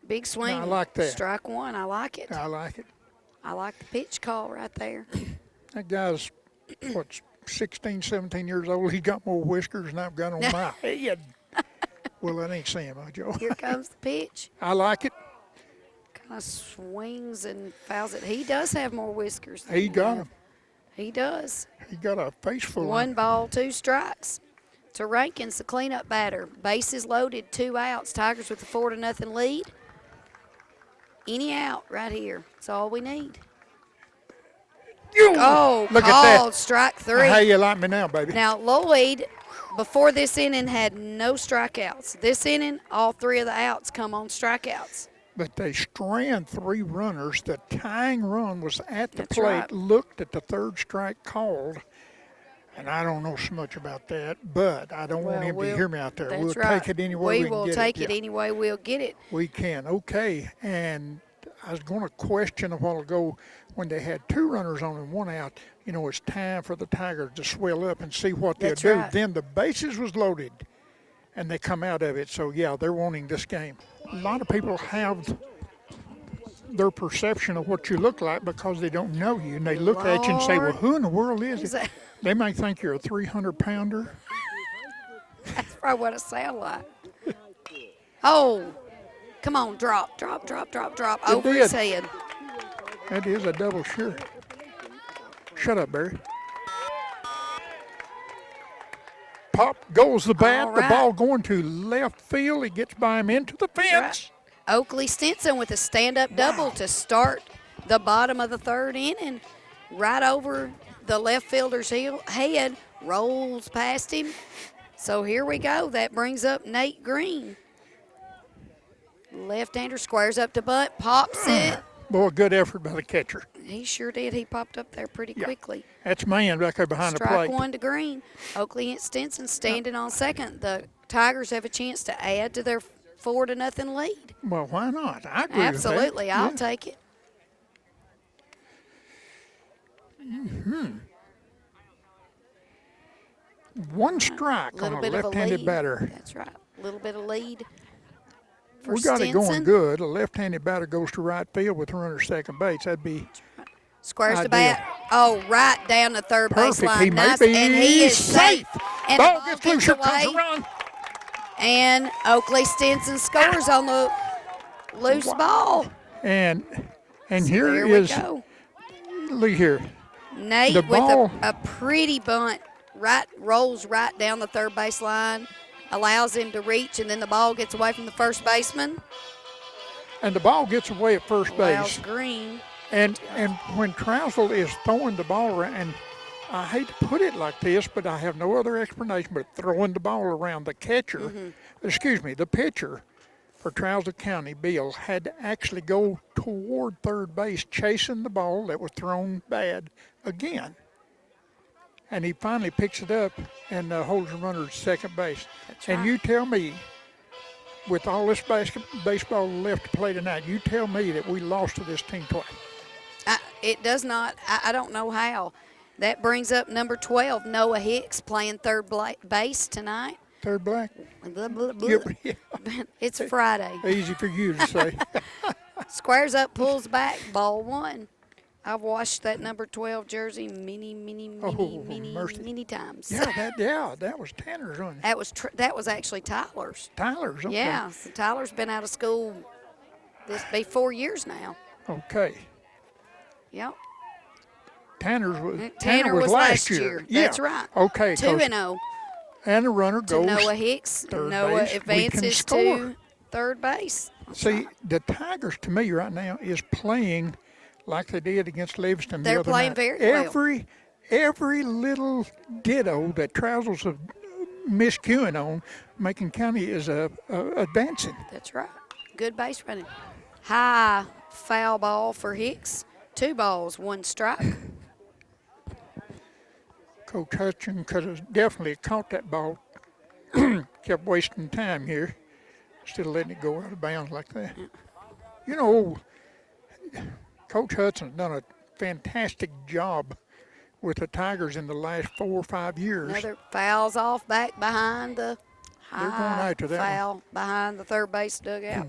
Big swing. I like that. Strike one. I like it. I like it. I like the pitch call right there. That guy's, what, 16, 17 years old. He's got more whiskers than I've got on my head. Well, that ain't saying much, Joe. Here comes the pitch. I like it. Kind of swings and fouls it. He does have more whiskers. He got him. He does. He got a face full of 1 him. ball, 2 strikes. To Rankins, the cleanup batter. Bases loaded, 2 outs. Tigers with a 4-0 lead. Any out right here. That's all we need. Oh, Look at called that. strike 3. How you like me now, baby? Now, Lloyd, before this inning, had no strikeouts. This inning, all 3 of the outs come on strikeouts. But they strand 3 runners. The tying run was at the That's plate, right. looked at the 3rd strike called. And I don't know so much about that, but I don't want him to hear me out there. That's We'll right. take it any way we can will get take it. it Yeah, any way we'll get it. we can. Okay. And I was going to question a while ago when they had 2 runners on and 1 out. You know, it's time for the Tigers to swell up and see what they'll That's do. right. Then the bases was loaded, and they come out of it. So, yeah, they're wanting this game. A lot of people have their perception of what you look like because they don't know you. And they look at you and say, well, Lord. who in the world is Is it? that- They might think you're a 300-pounder. That's probably what it sound like. Oh, come on, drop over his head. That is a double sure. Shut up, Barry. Pop goes the bat. All The right. ball going to left field. He gets by him into the fence. Oakley Stinson with a stand-up double to start the bottom of the 3rd inning. Right over the left fielder's head, rolls past him. So here we go. That brings up Nate Green. Left-hander squares up to bunt, pops it. Boy, good effort by the catcher. He sure did. He popped up there pretty quickly. That's man back there behind the Strike plate. 1 to Green. Oakley and Stinson standing on second. The Tigers have a chance to add to their 4-0 lead. Well, why not? I agree Absolutely. with that. I'll Yeah. take it. One strike on a Bit of a left-handed lead. batter. That's right. A little bit of lead for We got it going Stinson. good. A left-handed batter goes to right field with runner second base. That'd be Squares the Ideal. bat. Oh, right down the third perfect. baseline. He may Nice. be And he is safe. And the Ball gets loose. Here comes away. a run. And Oakley Stinson scores on the loose ball. And There here we is go. look here. Nate the with ball- a pretty bunt. Rolls right down the third baseline. Allows him to reach, and then the ball gets away from the first baseman. And the ball gets away at first Allows base. Green. And when Trousdale is throwing the ball around, and I hate to put it like this, but I have no other explanation but throwing the ball around. The catcher, the pitcher for Trousdale County, Bill, had to actually go toward third base chasing the ball that was thrown bad again. And he finally picks it up and holds the runner at second base. That's And right. you tell me, with all this baseball left to play tonight, you tell me that we lost to this team twice. It does not. I don't know how. That brings up number 12, Noah Hicks, playing third base tonight. Third black? Blah, blah, blah. Yep, yeah. It's Friday. Easy for you to say. Squares up, pulls back, ball 1. I've washed that number 12 jersey many mercy. times. that was Tanner's on it. That was actually Tyler's. Tyler's, okay. Yeah, so Tyler's been out of school this be 4 years now. Okay. Yep. Tanner was last year. Yeah. That's right. Okay. 2-0 And the runner to goes. Noah Hicks. third Noah base. We can advances score. to third base. See, the Tigers, to me, right now, is playing like they did against Livingston the They're other playing night. very well. Every little ditto that Trousdale's miscuing on, Macon County is advancing. That's right. Good base running. High foul ball for Hicks. 2 balls, 1 strike. Coach Hutchin could have definitely caught that ball. Kept wasting time here instead of letting it go out of bounds like that. You know, Coach Hudson's done a fantastic job with the Tigers in the last 4 or 5 years. Another fouls off back behind the They're going high after that foul behind the third base dugout.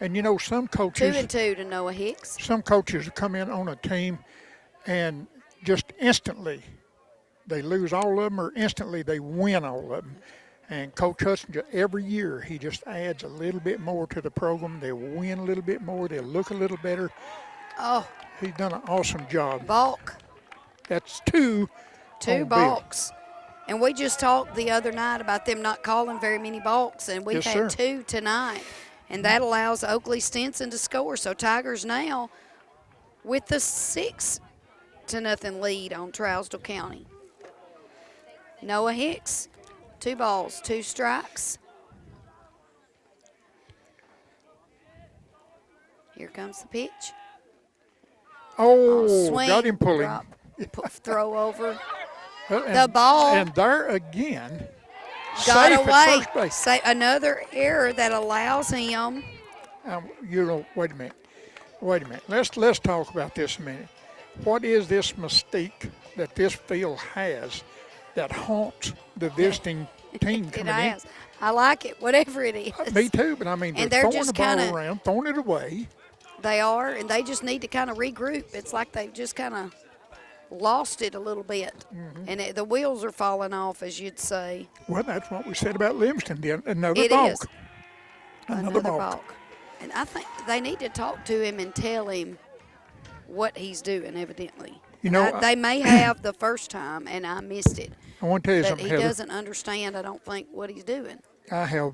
And you know, some coaches 2-2 to Noah Hicks. some coaches come in on a team and just instantly they lose all of them or instantly they win all of them. And Coach Hudson, every year, he just adds a little bit more to the program. They'll win a little bit more. They'll look a little better. Oh, He's done an awesome job. balk. That's two on Bill. Balks. And we just talked the other night about them not calling very many balks, and we've Yes, had sir. 2 tonight. And that allows Oakley Stinson to score. So Tigers now with the 6-0 lead on Trousdale County. Noah Hicks, 2 balls, 2 strikes. Here comes the pitch. Oh, Swing, got him pulling. drop, throw over. And, The ball And there again, got safe away. at first base. Another error that allows him. You know, wait a minute. Let's talk about this a minute. What is this mystique that this field has that haunts the visiting team It coming has. I like it, whatever it is. in? Me too, but I mean, And they're they're throwing just the ball kinda- around, throwing it away. They are, and they just need to kind of regroup. It's like they've just kind of lost it a little bit. Mm-hmm. And the wheels are falling off, as you'd say. Well, that's what we said about Livingston. Another It balk. is. Another balk. balk. And I think they need to talk to him and tell him what he's doing, evidently. You know, They may have the first time, and I missed it. I want to tell you But something, he Heather. doesn't understand, I don't think, what he's doing. I have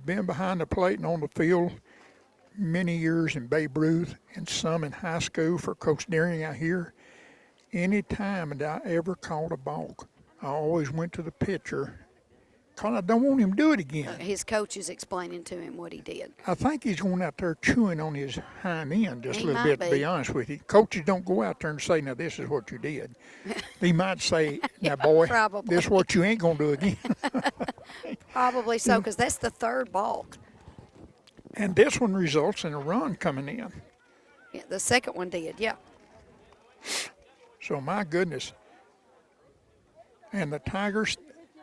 been behind the plate and on the field many years in Babe Ruth and some in high school for Coach Deering out here. Any time that I ever caught a balk, I always went to the pitcher because I don't want him to do it again. His coach is explaining to him what he did. I think he's going out there chewing on his hind end just He a little might bit, to be be. honest with you. Coaches don't go out there and say, now, this is what you did. He might say, now, boy, probably. this is what you ain't going to do again. Probably so, because that's the third balk. And this one results in a run coming in. Yeah, the second one did, yeah. So, my goodness. And the Tigers,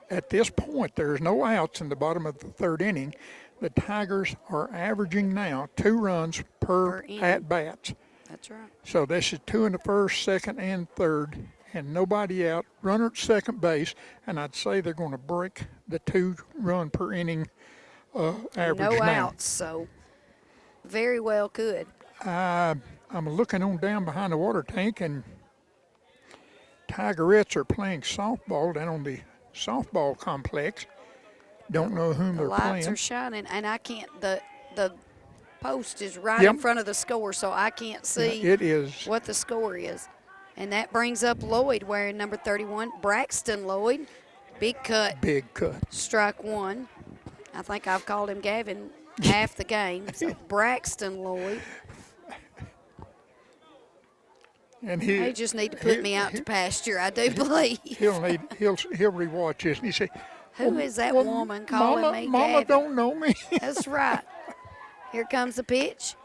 at this point, there's no outs in the bottom of the third inning. The Tigers are averaging now 2 runs per inning. at-bats. That's right. So this is 2 in the first, second, and third, and nobody out. Runner at second base, and I'd say they're going to break the 2 run per inning average No now. outs, so very well could. I'm looking on down behind the water tank, and Tigerettes are playing softball down on the softball complex. Don't know whom The they're lights playing. are shining, and I can't, the post is right Yep. in front of the score, so I can't see It is. what the score is. And that brings up Lloyd wearing number 31, Braxton Lloyd. Big cut, Big cut. strike 1. I think I've called him Gavin half the game. So Braxton Lloyd. And They just need to put me out to pasture, I do believe. he'll rewatch this, and he say, Who is that woman calling Mama, me Mama Gavin? don't know me. That's right. Here comes the pitch.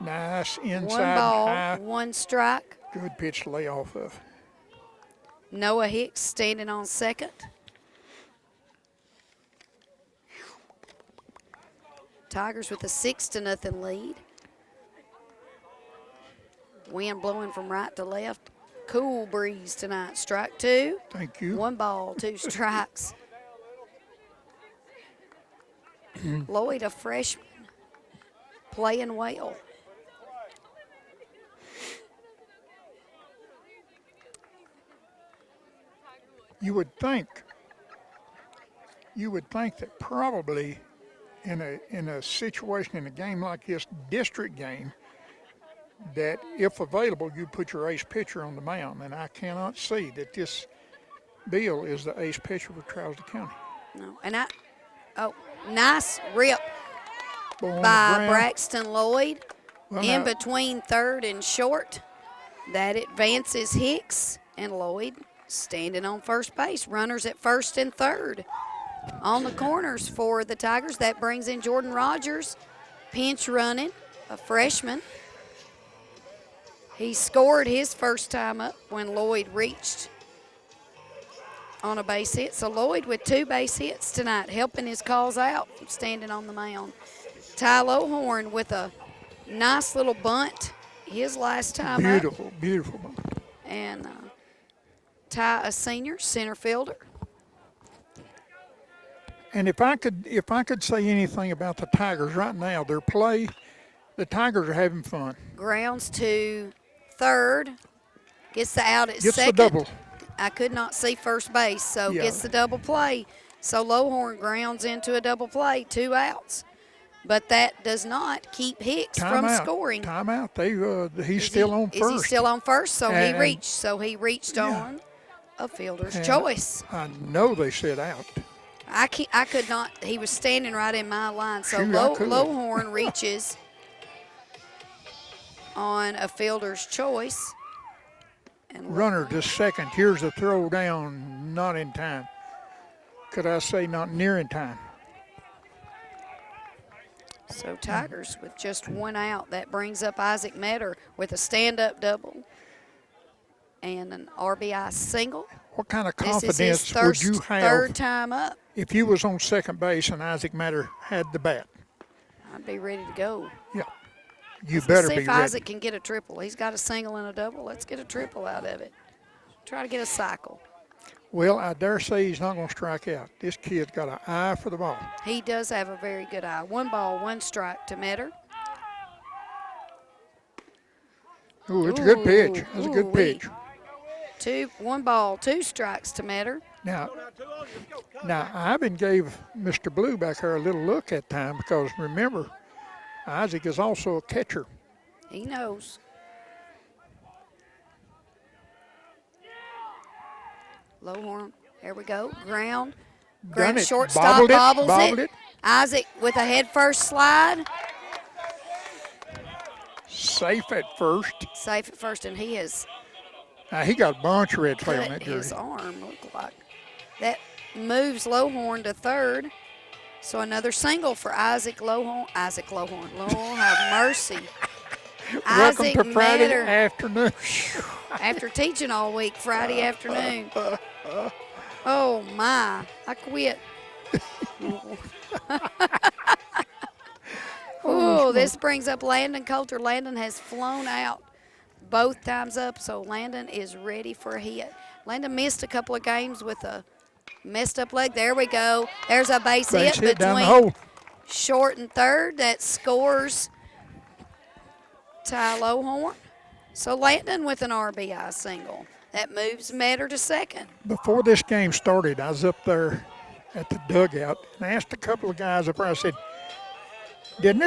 Nice inside 1 ball, high. 1 strike. Good pitch to lay off of. Noah Hicks standing on second. Tigers with a 6-0 lead. Wind blowing from right to left. Cool breeze tonight. Strike 2. Thank you. 1 ball, 2 strikes. Lloyd, a freshman, playing well. You would think that probably in a situation in a game like this, district game, that if available, you put your ace pitcher on the mound, and I cannot see that this Bill is the ace pitcher for Trousdale County. No, and nice rip Ball on the by ground. Braxton Lloyd. Well, In now, between third and short. That advances Hicks and Lloyd standing on first base. Runners at first and third. On the corners for the Tigers, that brings in Jordan Rogers. Pinch running. a freshman. He scored his first time up when Lloyd reached on a base hit. So Lloyd with 2 base hits tonight, helping his cause out, standing on the mound. Ty Lohorn with a nice little bunt his last time Beautiful, up. beautiful bunt. And Ty, a senior, center fielder. And if I could say anything about the Tigers right now, their play, the Tigers are having fun. Grounds to third, gets the out at Gets second. the double. I could not see first base, so Yeah. gets the double play. So Lohorn grounds into a double play, 2 outs. But that does not keep Hicks from scoring. Timeout. He's still on first. Is he still on first? So And- he reached. So he reached on a fielder's And choice. I know they said out. I could not. He was standing right in my line. So Shoot, I could. Lohorn reaches on a fielder's choice. And Runner to second. Here's a throw down, not in time. Could I say not near in time? So Tigers with just 1 out. That brings up Isaac Metter with a stand-up double and an RBI single. What kind of This is his confidence would you have third time up. if you was on second base and Isaac Matter had the bat? I'd be ready to go. Yeah. You Let's better see be if ready. Isaac can get a triple. He's got a single and a double. Let's get a triple out of it. Try to get a cycle. Well, I dare say he's not going to strike out. This kid's got an eye for the ball. He does have a very good eye. 1 ball, 1 strike to Metter. Ooh, it's a good pitch. That's a good Ooh-wee. pitch. 1 ball, 2 strikes to Metter. Now, Ivan gave Mr. Blue back there a little look that time because, remember, Isaac is also a catcher. He knows. Lohorn, there we go. Ground. Done it. Shortstop bobbles it. Isaac with a head first slide. Safe at first. Safe at first, and he has Now, he got a bunch of red flag on cut that his jersey. arm, look like. That moves Lohorn to third. So another single for Isaac Lohorn. Lord have mercy. Welcome Isaac to Friday Metter. afternoon. After teaching all week, Friday afternoon. Oh, my. I quit. Oh, this brings up Landon Coulter. Landon has flown out both times up, so Landon is ready for a hit. Landon missed a couple of games with a messed up leg. There we go. There's a base hit down the between hole. short and third that scores Ty Lohorn. So Landon with an RBI single. That moves Metter to second. Before this game started, I was up there at the dugout and I asked a couple of guys up there, I said, didn't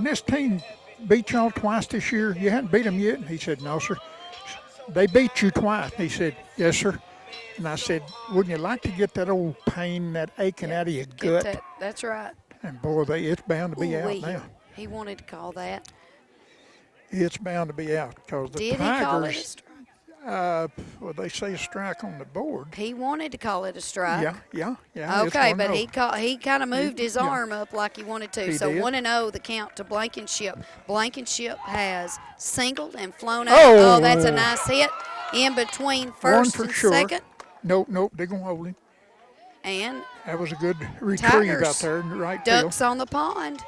this team beat y'all twice this year? You hadn't beat them yet? And he said, no, sir. They beat you twice. And he said, yes, sir. And I said, wouldn't you like to get that old pain, that aching out of your gut? That's right. And boy, it's bound to be out now. He wanted to call that. It's bound to be out because the Did he call it a Tigers, strike? well, they say a strike on the board. He wanted to call it a strike. Yeah. Okay, but he kind of moved his arm up like he wanted to. He So did. 1-0 the count to Blankenship. Blankenship has singled and flown out. Oh. Oh, that's a nice hit in between One first for and sure. second. Nope, they're going to hold him. And That was a good retrieve Tigers out there in the right field. ducks on the pond.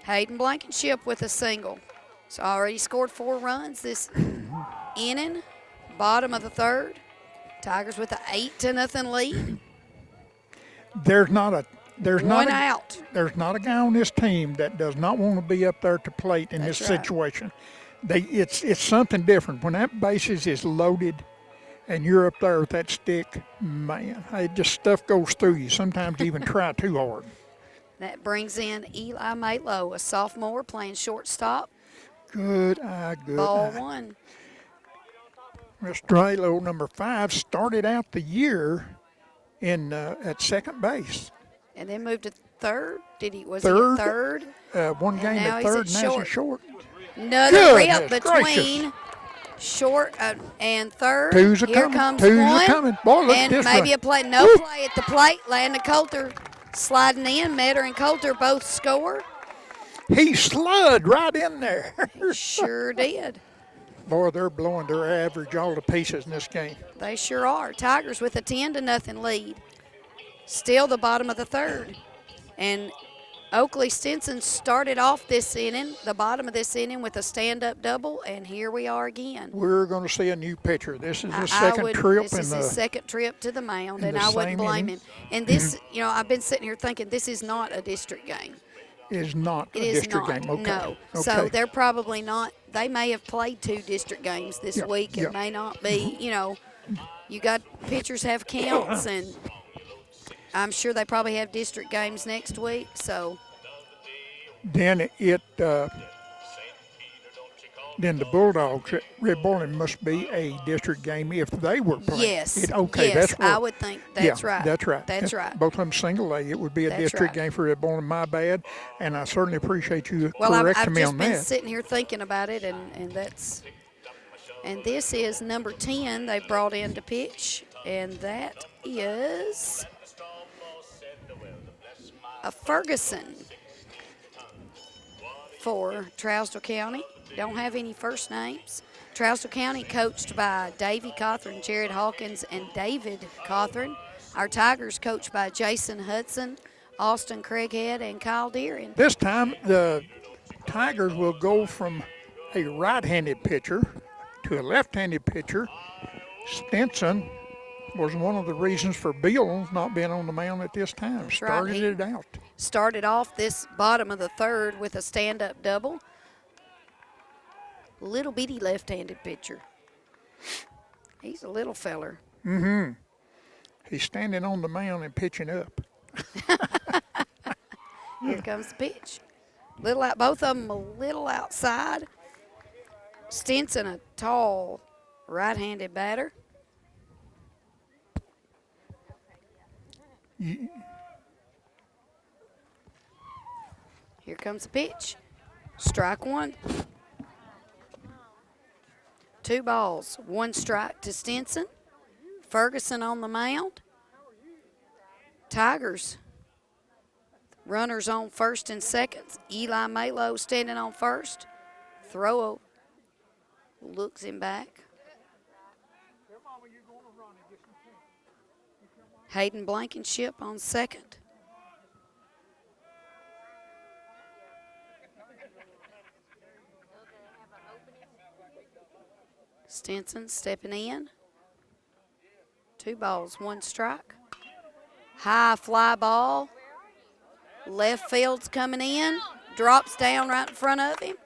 Hayden Blankenship with a single. So already scored 4 runs this inning. Bottom of the third. Tigers with an 8-0 lead. There's not a guy on this team that does not want to be up there to plate in That's this right. situation. It's something different. When that bases is loaded and you're up there with that stick, man, stuff goes through you. Sometimes you even try too hard. That brings in Eli Matlow, a sophomore playing shortstop. Good eye. Ball 1. Mr. Draylo, number 5, started out the year at second base. And then moved to third. Was Third. he at third? One game now at he's third, at and now he's short. short. Another rip Goodness between gracious. short and third. Twos are Here coming. comes Twos one. are coming. Boy, look at And this maybe one. a play. No Woo. play at the plate. Landon Coulter sliding in. Metter and Coulter both score. He slid right in there. Sure did. Boy, they're blowing their average all to pieces in this game. They sure are. Tigers with a 10-0 lead. Still the bottom of the third. And Oakley Stinson started off this inning, the bottom of this inning, with a stand-up double, and here we are again. We're going to see a new pitcher. This is his second trip. This is his second trip to the mound, and the I wouldn't same blame inning. him. And this, I've been sitting here thinking this is not a district game. Is not It a is district not. game. Okay. No. Okay. So they're probably not. They may have played 2 district games this Yeah, week. It yeah. may not be. You got pitchers have counts, and I'm sure they probably have district games next week. So Then then the Bulldogs at Red Bowling must be a district game if they were playing. yes, Okay, yes, that's where, I would think that's yeah, right. That's right. That's right. Both of them single A. It would be a That's district right. game for Red Bowling. My bad, and I certainly appreciate you Well, I've correcting me just on been that. sitting here thinking about it, and this is number 10 they brought in to pitch, and that is a Ferguson for Trousdale County. Don't have any first names. Trousdale County coached by Davey Cawthorn, Jared Hawkins, and David Cawthorn. Our Tigers coached by Jason Hudson, Austin Craighead, and Kyle Deering. This time, the Tigers will go from a right-handed pitcher to a left-handed pitcher. Stinson was one of the reasons for Bill not being on the mound at this time. right. Started it out. Started off this bottom of the third with a stand-up double. Little bitty left-handed pitcher. He's a little feller. He's standing on the mound and pitching up. Here comes the pitch. Little out, both of them a little outside. Stinson, a tall right-handed batter. Here comes the pitch. Strike one. 2 balls, 1 strike to Stinson. Ferguson on the mound. Tigers. Runners on first and second. Eli Malo standing on first. Throw looks him back. Hayden Blankenship on second. Stinson stepping in. 2 balls, 1 strike. High fly ball. Left field's coming in. Drops down right in front of him.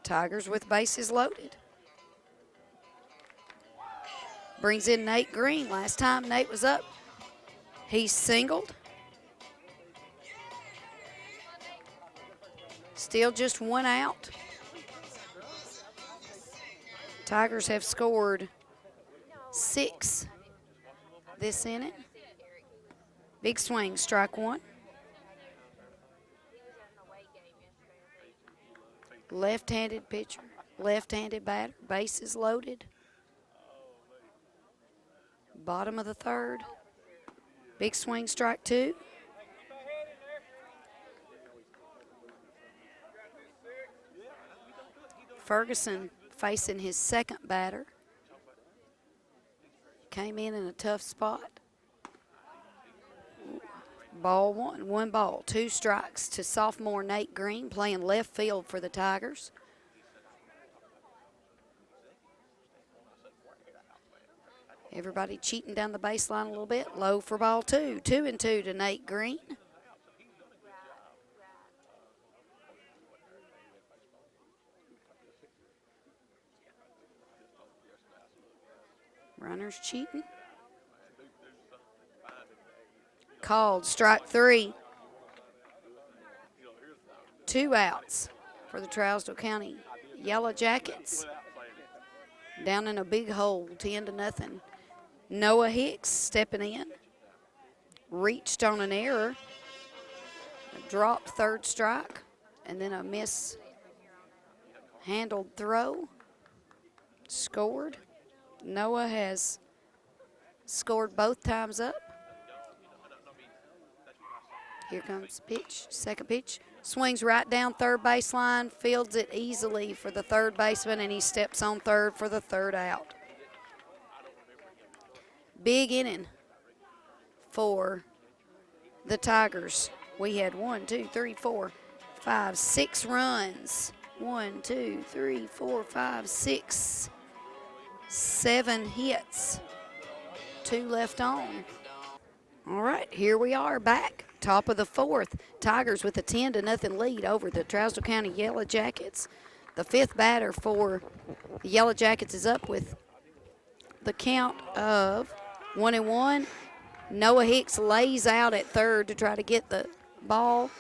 Tigers with bases loaded. Brings in Nate Green. Last time Nate was up, he singled. Still just 1 out. Tigers have scored 6 this inning. Big swing, strike 1. Left-handed pitcher, left-handed batter, bases loaded. Bottom of the third. Big swing, strike 2. Ferguson facing his second batter. Came in a tough spot. Ball 1, 1 ball, 2 strikes to sophomore Nate Green playing left field for the Tigers. Everybody cheating down the baseline a little bit. Low for ball 2. 2-2 to Nate Green. Runners cheating. Called strike 3. 2 outs for the Trousdale County Yellow Jackets. Down in a big hole, 10-0. Noah Hicks stepping in. Reached on an error. Dropped third strike. And then a mishandled throw. Scored. Noah has scored both times up. Here comes pitch, second pitch. Swings right down third baseline, fields it easily for the third baseman, and he steps on third for the third out. Big inning for the Tigers. We had 1, 2, 3, 4, 5, 6 runs. 1, 2, 3, 4, 5, 6, 7 hits. 2 left on. All right, here we are back. Top of the fourth. Tigers with a 10-0 lead over the Trousdale County Yellow Jackets. The fifth batter for the Yellow Jackets is up with the count of 1-1. Noah Hicks lays out at third to try to get the ball.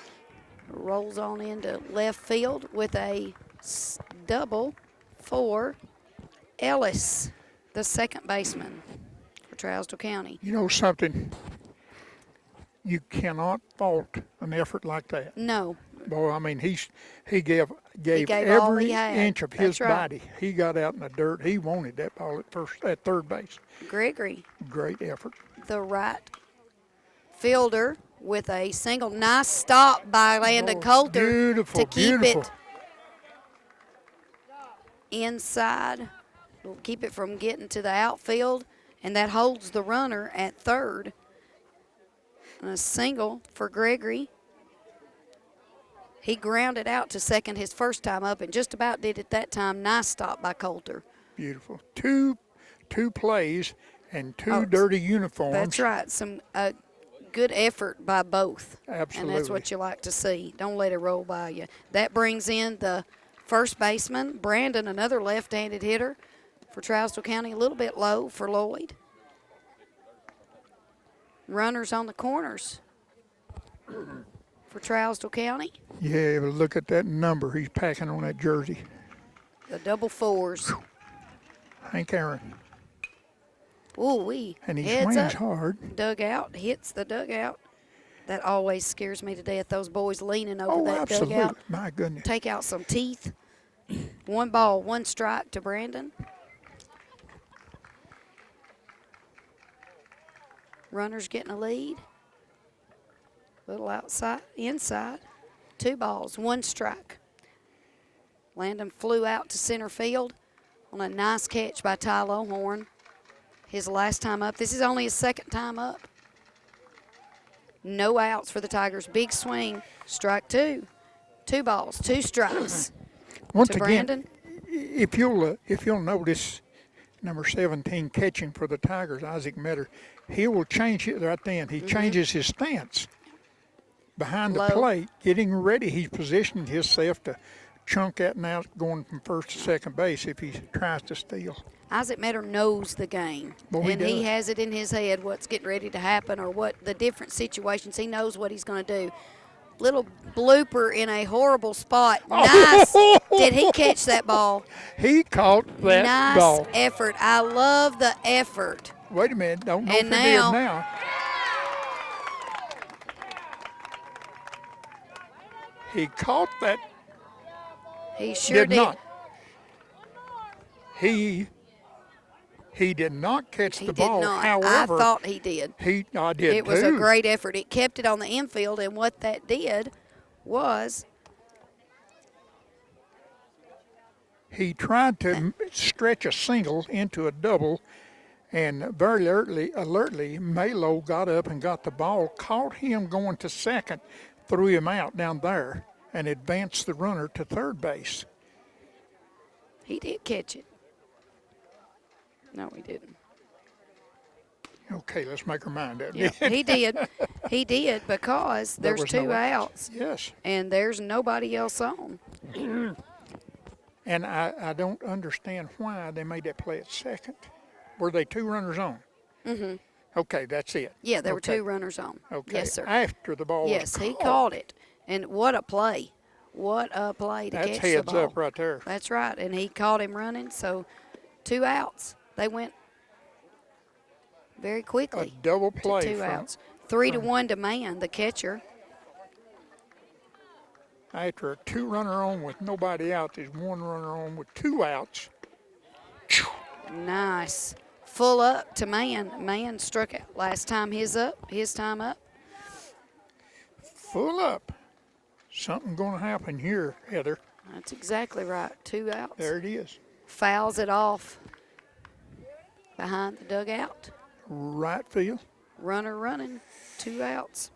Rolls on into left field with a double for Ellis, the second baseman for Trousdale County. You know something? You cannot fault an effort like that. No. Boy, I mean, he gave all every he had. inch of his That's right. body. He got out in the dirt. He wanted that ball at third base. Gregory, Great effort. the right fielder, with a single. Nice stop by Landon Coulter Beautiful, to keep beautiful. it inside. We'll keep it from getting to the outfield, and that holds the runner at third. And a single for Gregory. He grounded out to second his first time up and just about did it that time. Nice stop by Coulter. Beautiful. Two plays and two dirty uniforms. That's right. Some good effort by both. Absolutely. And that's what you like to see. Don't let it roll by you. That brings in the first baseman, Brandon, another left-handed hitter for Trousdale County, a little bit low for Lloyd. Runners on the corners for Trousdale County. Yeah, but look at that number he's packing on that jersey. The double fours. Hank Aaron. Ooh-wee. And he Heads swings up. hard. Dugout, hits the dugout. That always scares me to death, those boys leaning over that absolutely. dugout. My goodness. Take out some teeth. 1 ball, 1 strike to Brandon. Runners getting a lead. Little outside, inside. 2 balls, 1 strike. Landon flew out to center field on a nice catch by Ty Lohorn. His last time up. This is only his second time up. No outs for the Tigers. Big swing. Strike 2. 2 balls, 2 strikes. Once to again, Brandon. if you'll notice, number 17 catching for the Tigers, Isaac Metter, he will change it right then. He changes his stance behind Low. the plate, getting ready. He's positioning himself to chunk that and out, going from first to second base if he tries to steal. Isaac Metter knows the game, Well, he and he does. has it in his head what's getting ready to happen or what the different situations. He knows what he's going to do. Little blooper in a horrible spot. Nice. Did he catch that ball? He caught that Nice ball. effort. I love the effort. Wait a minute. Don't And forget now- now. He caught that. He sure did. not. He did not catch He the did ball. not. However, I thought he did. I did It was too. a great effort. It kept it on the infield, and what that did was He tried to stretch a single into a double, and very alertly, Malo got up and got the ball, caught him going to second, threw him out down there, and advanced the runner to third base. he did catch it. No, he didn't. Okay, let's make our mind up. Yeah, he did. He did because There there's was 2 no outs, Yes, and there's nobody else on. and I don't understand why they made that play at second. Were they 2 runners on? Mm-hmm. Okay, that's it. Yeah, there were Okay. 2 runners on. Okay. Yes, sir. After the ball Yes, was he caught it. And what a play. What a play to That's catch heads the ball. up right there. That's right, and he caught him running, so 2 outs. They went very A quickly double to play 2 from outs. 3-1 to Man, the catcher. after a 2 runner on with nobody out. There's 1 runner on with 2 outs. Nice Full up to Man. Man struck out last time his time up. Full up. Something going to happen here, Heather. That's exactly right. 2 outs. There it is. Fouls it off behind the dugout. Right field. Runner running. 2 outs.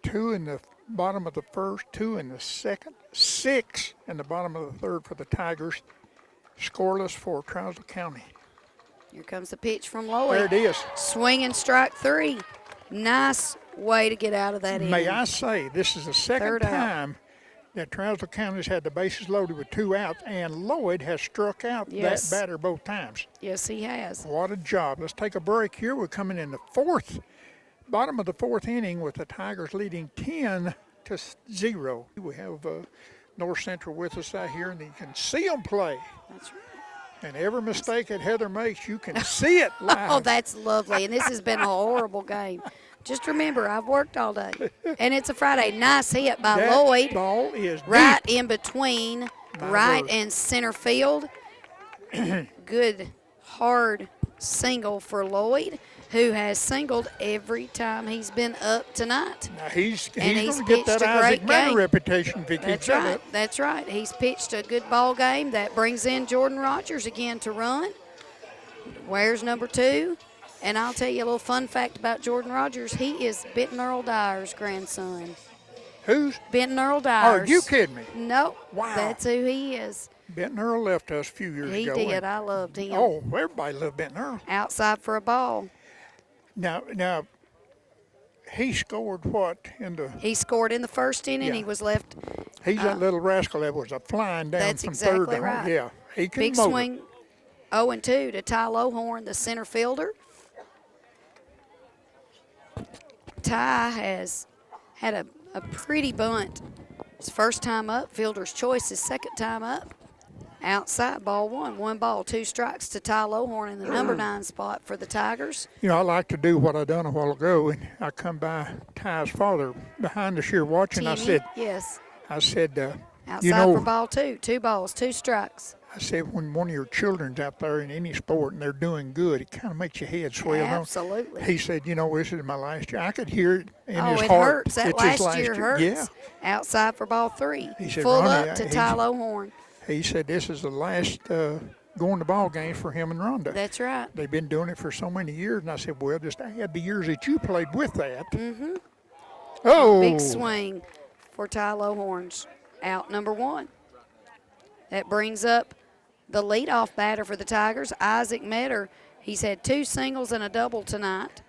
2 in the bottom of the first, 2 in the second, 6 in the bottom of the third for the Tigers. Scoreless for Trousdale County. Here comes the pitch from Lloyd. There it is. Swinging strike 3. Nice way to get out of that inning. May I say, this is the second Third out. time that Trousdale County's had the bases loaded with 2 outs, and Lloyd has struck out Yes. that batter both times. Yes, he has. What a job. Let's take a break here. We're coming in the bottom of the fourth inning with the Tigers leading 10-0. We have North Central with us out here, and you can see them play. That's right. And every mistake that Heather makes, you can see it live. Oh, that's lovely. And this has been a horrible game. Just remember, I've worked all day. And it's a Friday. Nice hit by that Lloyd. Ball is Right deep. in between My right word. and center field. Good, hard single for Lloyd, who has singled every time he's been up tonight. Now he's And going he's to get that pitched a Isaac great Manor game. reputation if he That's keeps that right. up. That's right. He's pitched a good ball game. That brings in Jordan Rogers again to run. Where's number 2? And I'll tell you a little fun fact about Jordan Rogers. He is Benton Earl Dyer's grandson. Who's? Benton Earl Dyer's. Are you kidding me? Nope. Wow. That's who he is. Benton Earl left us a few years He ago. did. and- I loved him. Oh, everybody loved Benton Earl. Outside for a ball. Now, he scored what in the? He scored in the first inning. Yeah. He was left He's that little rascal that was a flying down That's from exactly third to home. right. Yeah, he can big motor. swing 0-2 to Ty Lohorn, the center fielder. Ty has had a pretty bunt. His first time up, fielder's choice, his second time up. Outside, ball 1. 1 ball, 2 strikes to Ty Lohorn in the number 9 spot for the Tigers. You know, I like to do what I done a while ago, and I come by Ty's father behind us here watching. Timmy, yes. I said, Outside you know, for ball 2. 2 balls, 2 strikes. I said, when one of your children's out there in any sport and they're doing good, it kind of makes your head swell. don't it? Absolutely. He said, you know, this is my last year. I could hear it in Oh, his it heart. hurts. That It's his last year hurts. Yeah. Outside for ball 3. He said, Full Ronnie, up to he's- Ty Lohorn. He said, this is the last going to ball games for him and Rhonda. That's right. They've been doing it for so many years. And I said, well, just add the years that you played with that. Mm-hmm. Oh. Big swing for Ty Lohorn's out number 1. That brings up the leadoff batter for the Tigers, Isaac Metter. He's had 2 singles and a double tonight.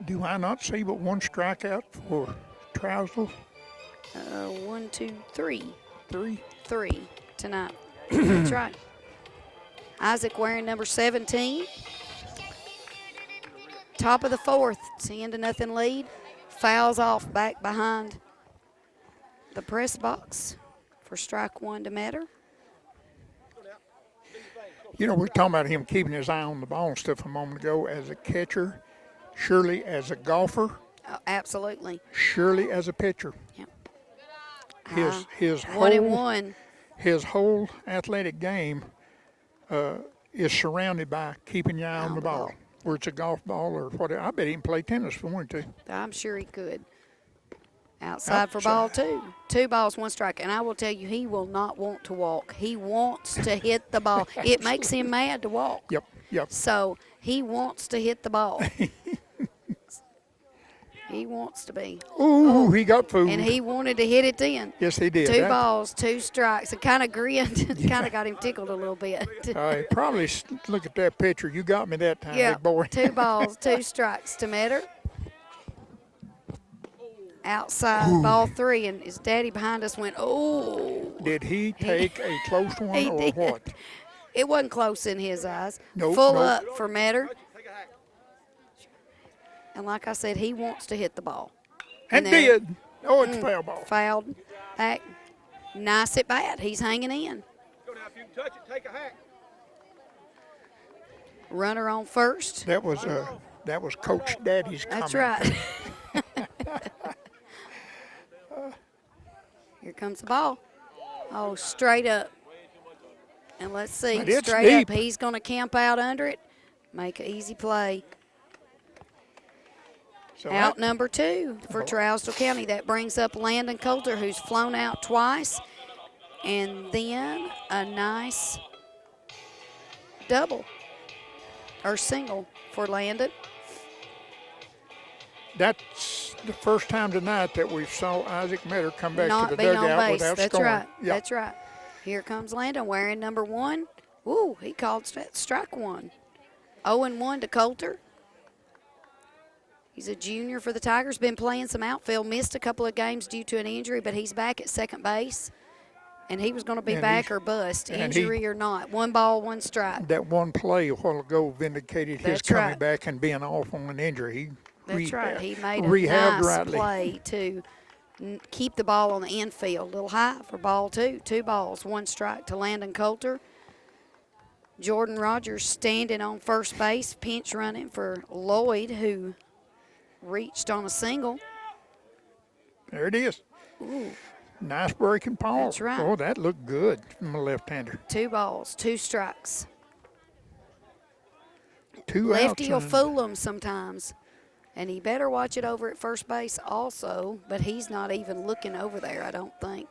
Do I not see but 1 strikeout for Trousdale? 1, 2, 3. 3. 3 tonight. That's right. Isaac wearing number 17. Top of the 4th, 10-0 lead. Fouls off back behind the press box for strike 1 to Metter. You know, we were talking about him keeping his eye on the ball and stuff a moment ago as a catcher, surely as a golfer, Oh, absolutely. surely as a pitcher. Yep. His 1-1. his whole athletic game is surrounded by keeping your eye on the ball. Whether it's a golf ball or whatever. I bet he can play tennis if he wanted to. I'm sure he could. Outside for ball 2. 2 balls, 1 strike. And I will tell you, he will not want to walk. He wants to hit the ball. It makes him mad to walk. Yep. So he wants to hit the ball. He wants to be. Ooh, he got food. And he wanted to hit it then. Yes, he did. 2 balls, 2 strikes. And kind of grinned. Kind of got him tickled a little bit. Probably look at that picture. You got me that time, Yeah, big boy. 2 balls, 2 strikes to Metter. Outside, ball 3, and his daddy behind us went, oh. Did he take a close one He or did. what? It wasn't close in his eyes. Nope, Full nope. up for Metter. And like I said, he wants to hit the ball. And there- did. Oh, it's foul ball. Fouled back. Nice at bat. He's hanging in. Go now, if you can touch it, take a hack. Runner on first. That was Coach Daddy's comment. That's right. Here comes the ball. Oh, straight up. And let's see, But it's straight deep. up, he's going to camp out under it, make an easy play. So Out that- number 2 for Trousdale County. That brings up Landon Coulter, who's flown out twice. And then a nice double or single for Landon. That's the first time tonight that we saw Isaac Metter come back Not to the being dugout on base. without That's scoring. right. Yeah. That's right. Here comes Landon wearing number 1. Ooh, he called strike 1. 0-1 to Coulter. He's a junior for the Tigers, been playing some outfield, missed a couple of games due to an injury, but he's back at second base. And he was going to be And back he's- or bust, and injury or not. 1 ball, 1 strike. That one play a while ago vindicated his That's coming right. back and being off on an injury. He That's right. He made a rehabbed nice rightly. play to keep the ball on the infield. A little high for ball 2. 2 balls, 1 strike to Landon Coulter. Jordan Rogers standing on first base, pinch running for Lloyd, who reached on a single. There it is. Ooh, Nice breaking ball. That's right. Oh, that looked good from a left-hander. 2 balls, 2 strikes. 2 Lefty will outs. and- fool him sometimes. And he better watch it over at first base also, but he's not even looking over there, I don't think.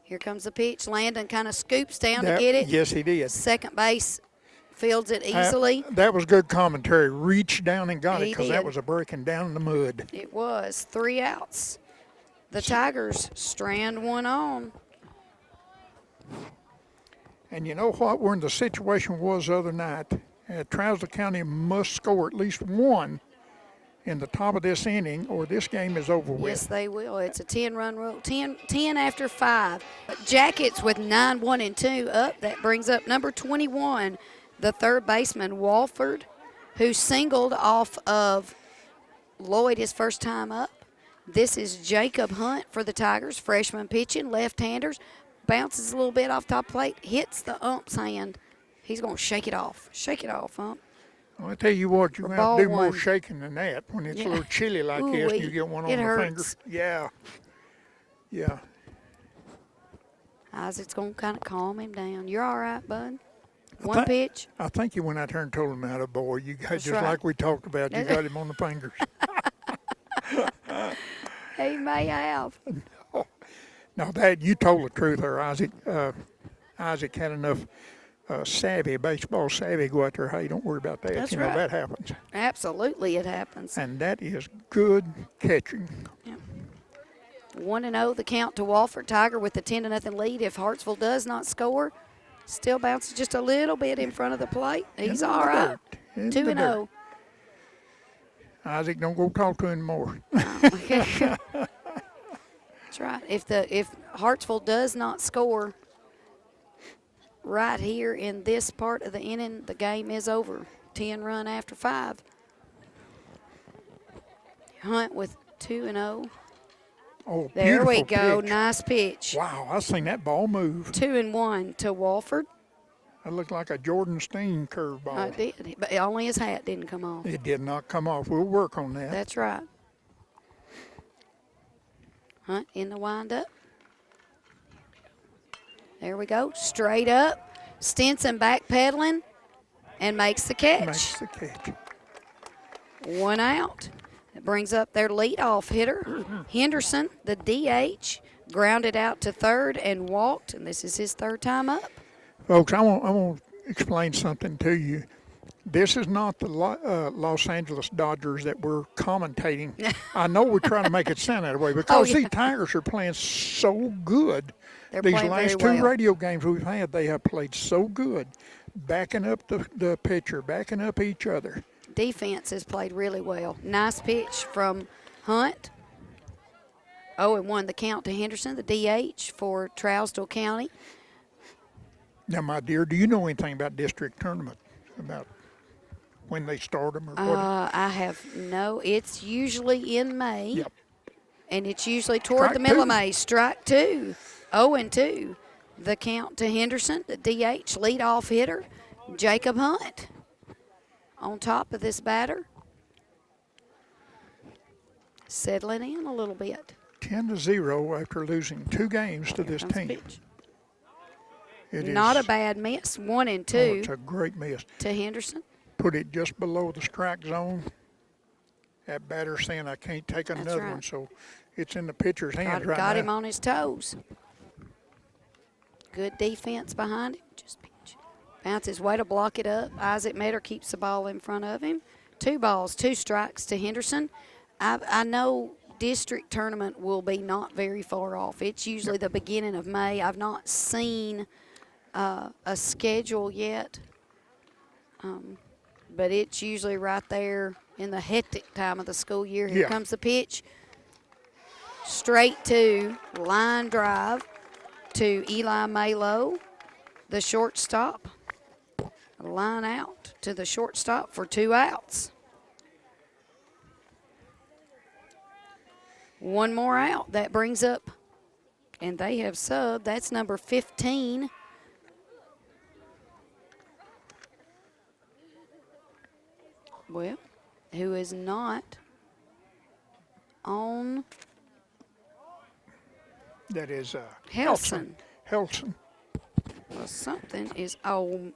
Here comes the pitch. Landon kind of scoops down to get it. Yes, he did. Second base fields it easily. That was good commentary. Reached down and got it He because did. that was a breaking down in the mud. It was 3 outs. The Tigers strand 1 on. And you know what? We're in the situation was the other night. Trousdale County must score at least 1 in the top of this inning or this game is over with. Yes, they will. It's a 10-run rule. 10 after 5. Jackets with 9, 1, and 2 up. That brings up number 21, the third baseman, Walford, who singled off of Lloyd his first time up. This is Jacob Hunt for the Tigers, freshman pitching, left-handers. Bounces a little bit off top plate, hits the ump's hand. He's going to shake it off. Shake it off, ump. I'll tell you what, you're For going to have to do ball more 1. shaking than that when it's Yeah. a little chilly like this and Ooh-wee. you get one on It the hurts. finger. Yeah. Yeah. Isaac's going to kind of calm him down. You're all right, bud. I One thi- pitch. I think you went out there and told him that, boy. You got That's just right. like we talked about. You got him on the fingers. He may have. Now that you told the truth there, Isaac. Isaac had enough baseball savvy, go out there. Hey, don't worry about that. That's you know right. that happens, Absolutely, it happens. and that is good catching. 1-0 the count to Walford. Tiger with the 10-0 lead. If Hartsville does not score, still bounces just a little bit in front of the plate. He's In the all right. dirt. In the 2-0. dirt. Isaac, don't go talk to him more. That's right. If Hartsville does not score right here in this part of the inning, the game is over. 10-run after 5. Hunt with 2-0. Oh, There we beautiful go. pitch. Nice pitch. Wow, I seen that ball move. 2-1 to Walford. That looked like a Jordan Steen curveball. It did, but only his hat didn't come off. It did not come off. We'll work on that. That's right. Hunt in the windup. There we go. Straight up. Stinson backpedaling and makes the catch. Makes the catch. 1 out. That brings up their leadoff hitter, Henderson, the DH, grounded out to third and walked, and this is his 3rd time up. Folks, I want to explain something to you. This is not the Los Angeles Dodgers that we're commentating. I know we're trying to make it sound that way because these Tigers are playing so good. They're These playing last very 2 well. radio games we've had, they have played so good, backing up the pitcher, backing up each other. Defense has played really well. Nice pitch from Hunt. 0-1 the count to Henderson, the DH for Trousdale County. Now, my dear, do you know anything about district tournament, about when they start them or what? I have no. It's usually in May. Yep. And it's usually toward Strike the middle of 2. May. Strike 2. 0-2. The count to Henderson, the DH leadoff hitter, Jacob Hunt. On top of this batter. Settling in a little bit. 10-0 after losing 2 games to this Comes the team. pitch. It Not is, a bad miss. 1 and oh, 2 it's a great miss. to Henderson. Put it just below the strike zone. That batter's saying I can't take another right. one, so it's in the pitcher's hands right Got now. him on his toes. Good defense behind him. Just pitch. Bounces way to block it up. Isaac Metter keeps the ball in front of him. 2 balls, 2 strikes to Henderson. I know district tournament will be not very far off. It's usually the beginning of May. I've not seen a schedule yet, but it's usually right there in the hectic time of the school year. Here comes the pitch. Straight to line drive to Eli Malo, the shortstop. Line out to the shortstop for 2 outs. 1 more out. That brings up, and they have subbed. That's number 15. Well, who is not on That is Helson. Helson. Well, something is, oh,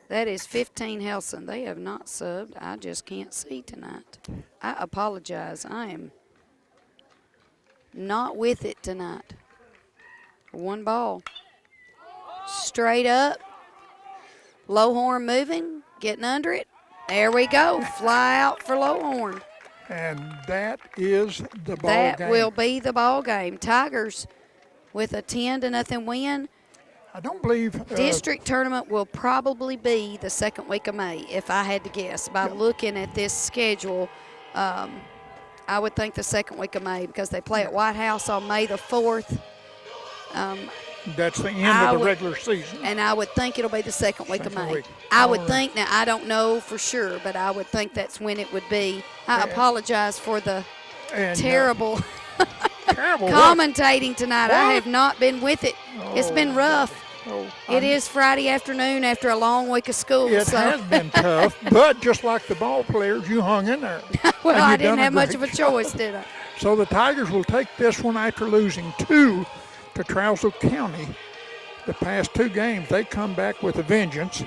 that is 15 Helson. They have not subbed. I just can't see tonight. I apologize. I am not with it tonight. 1 ball. Straight up. Lowhorn moving, getting under it. There we go. Fly out for Lowhorn. And that is the ball That game. will be the ball game. Tigers with a 10-0 win. I don't believe District tournament will probably be the 2nd week of May, if I had to guess. By looking at this schedule, I would think the 2nd week of May because they play at White House on May the 4th. that's the end of the regular season. And I would think it'll be the 2nd week of Second May. week. I would think, now I don't know for sure, but I would think that's when it would be. I apologize for the And, terrible terrible commentating tonight. I What? have not been with it. It's been rough. Oh, It is Friday afternoon after a long week of school. It so. has been tough, but just like the ball players, you hung in there. Well, And I you didn't done a have much great of a job. choice, did I? So the Tigers will take this one after losing 2 to Trousdale County. The past 2 games, they come back with a vengeance.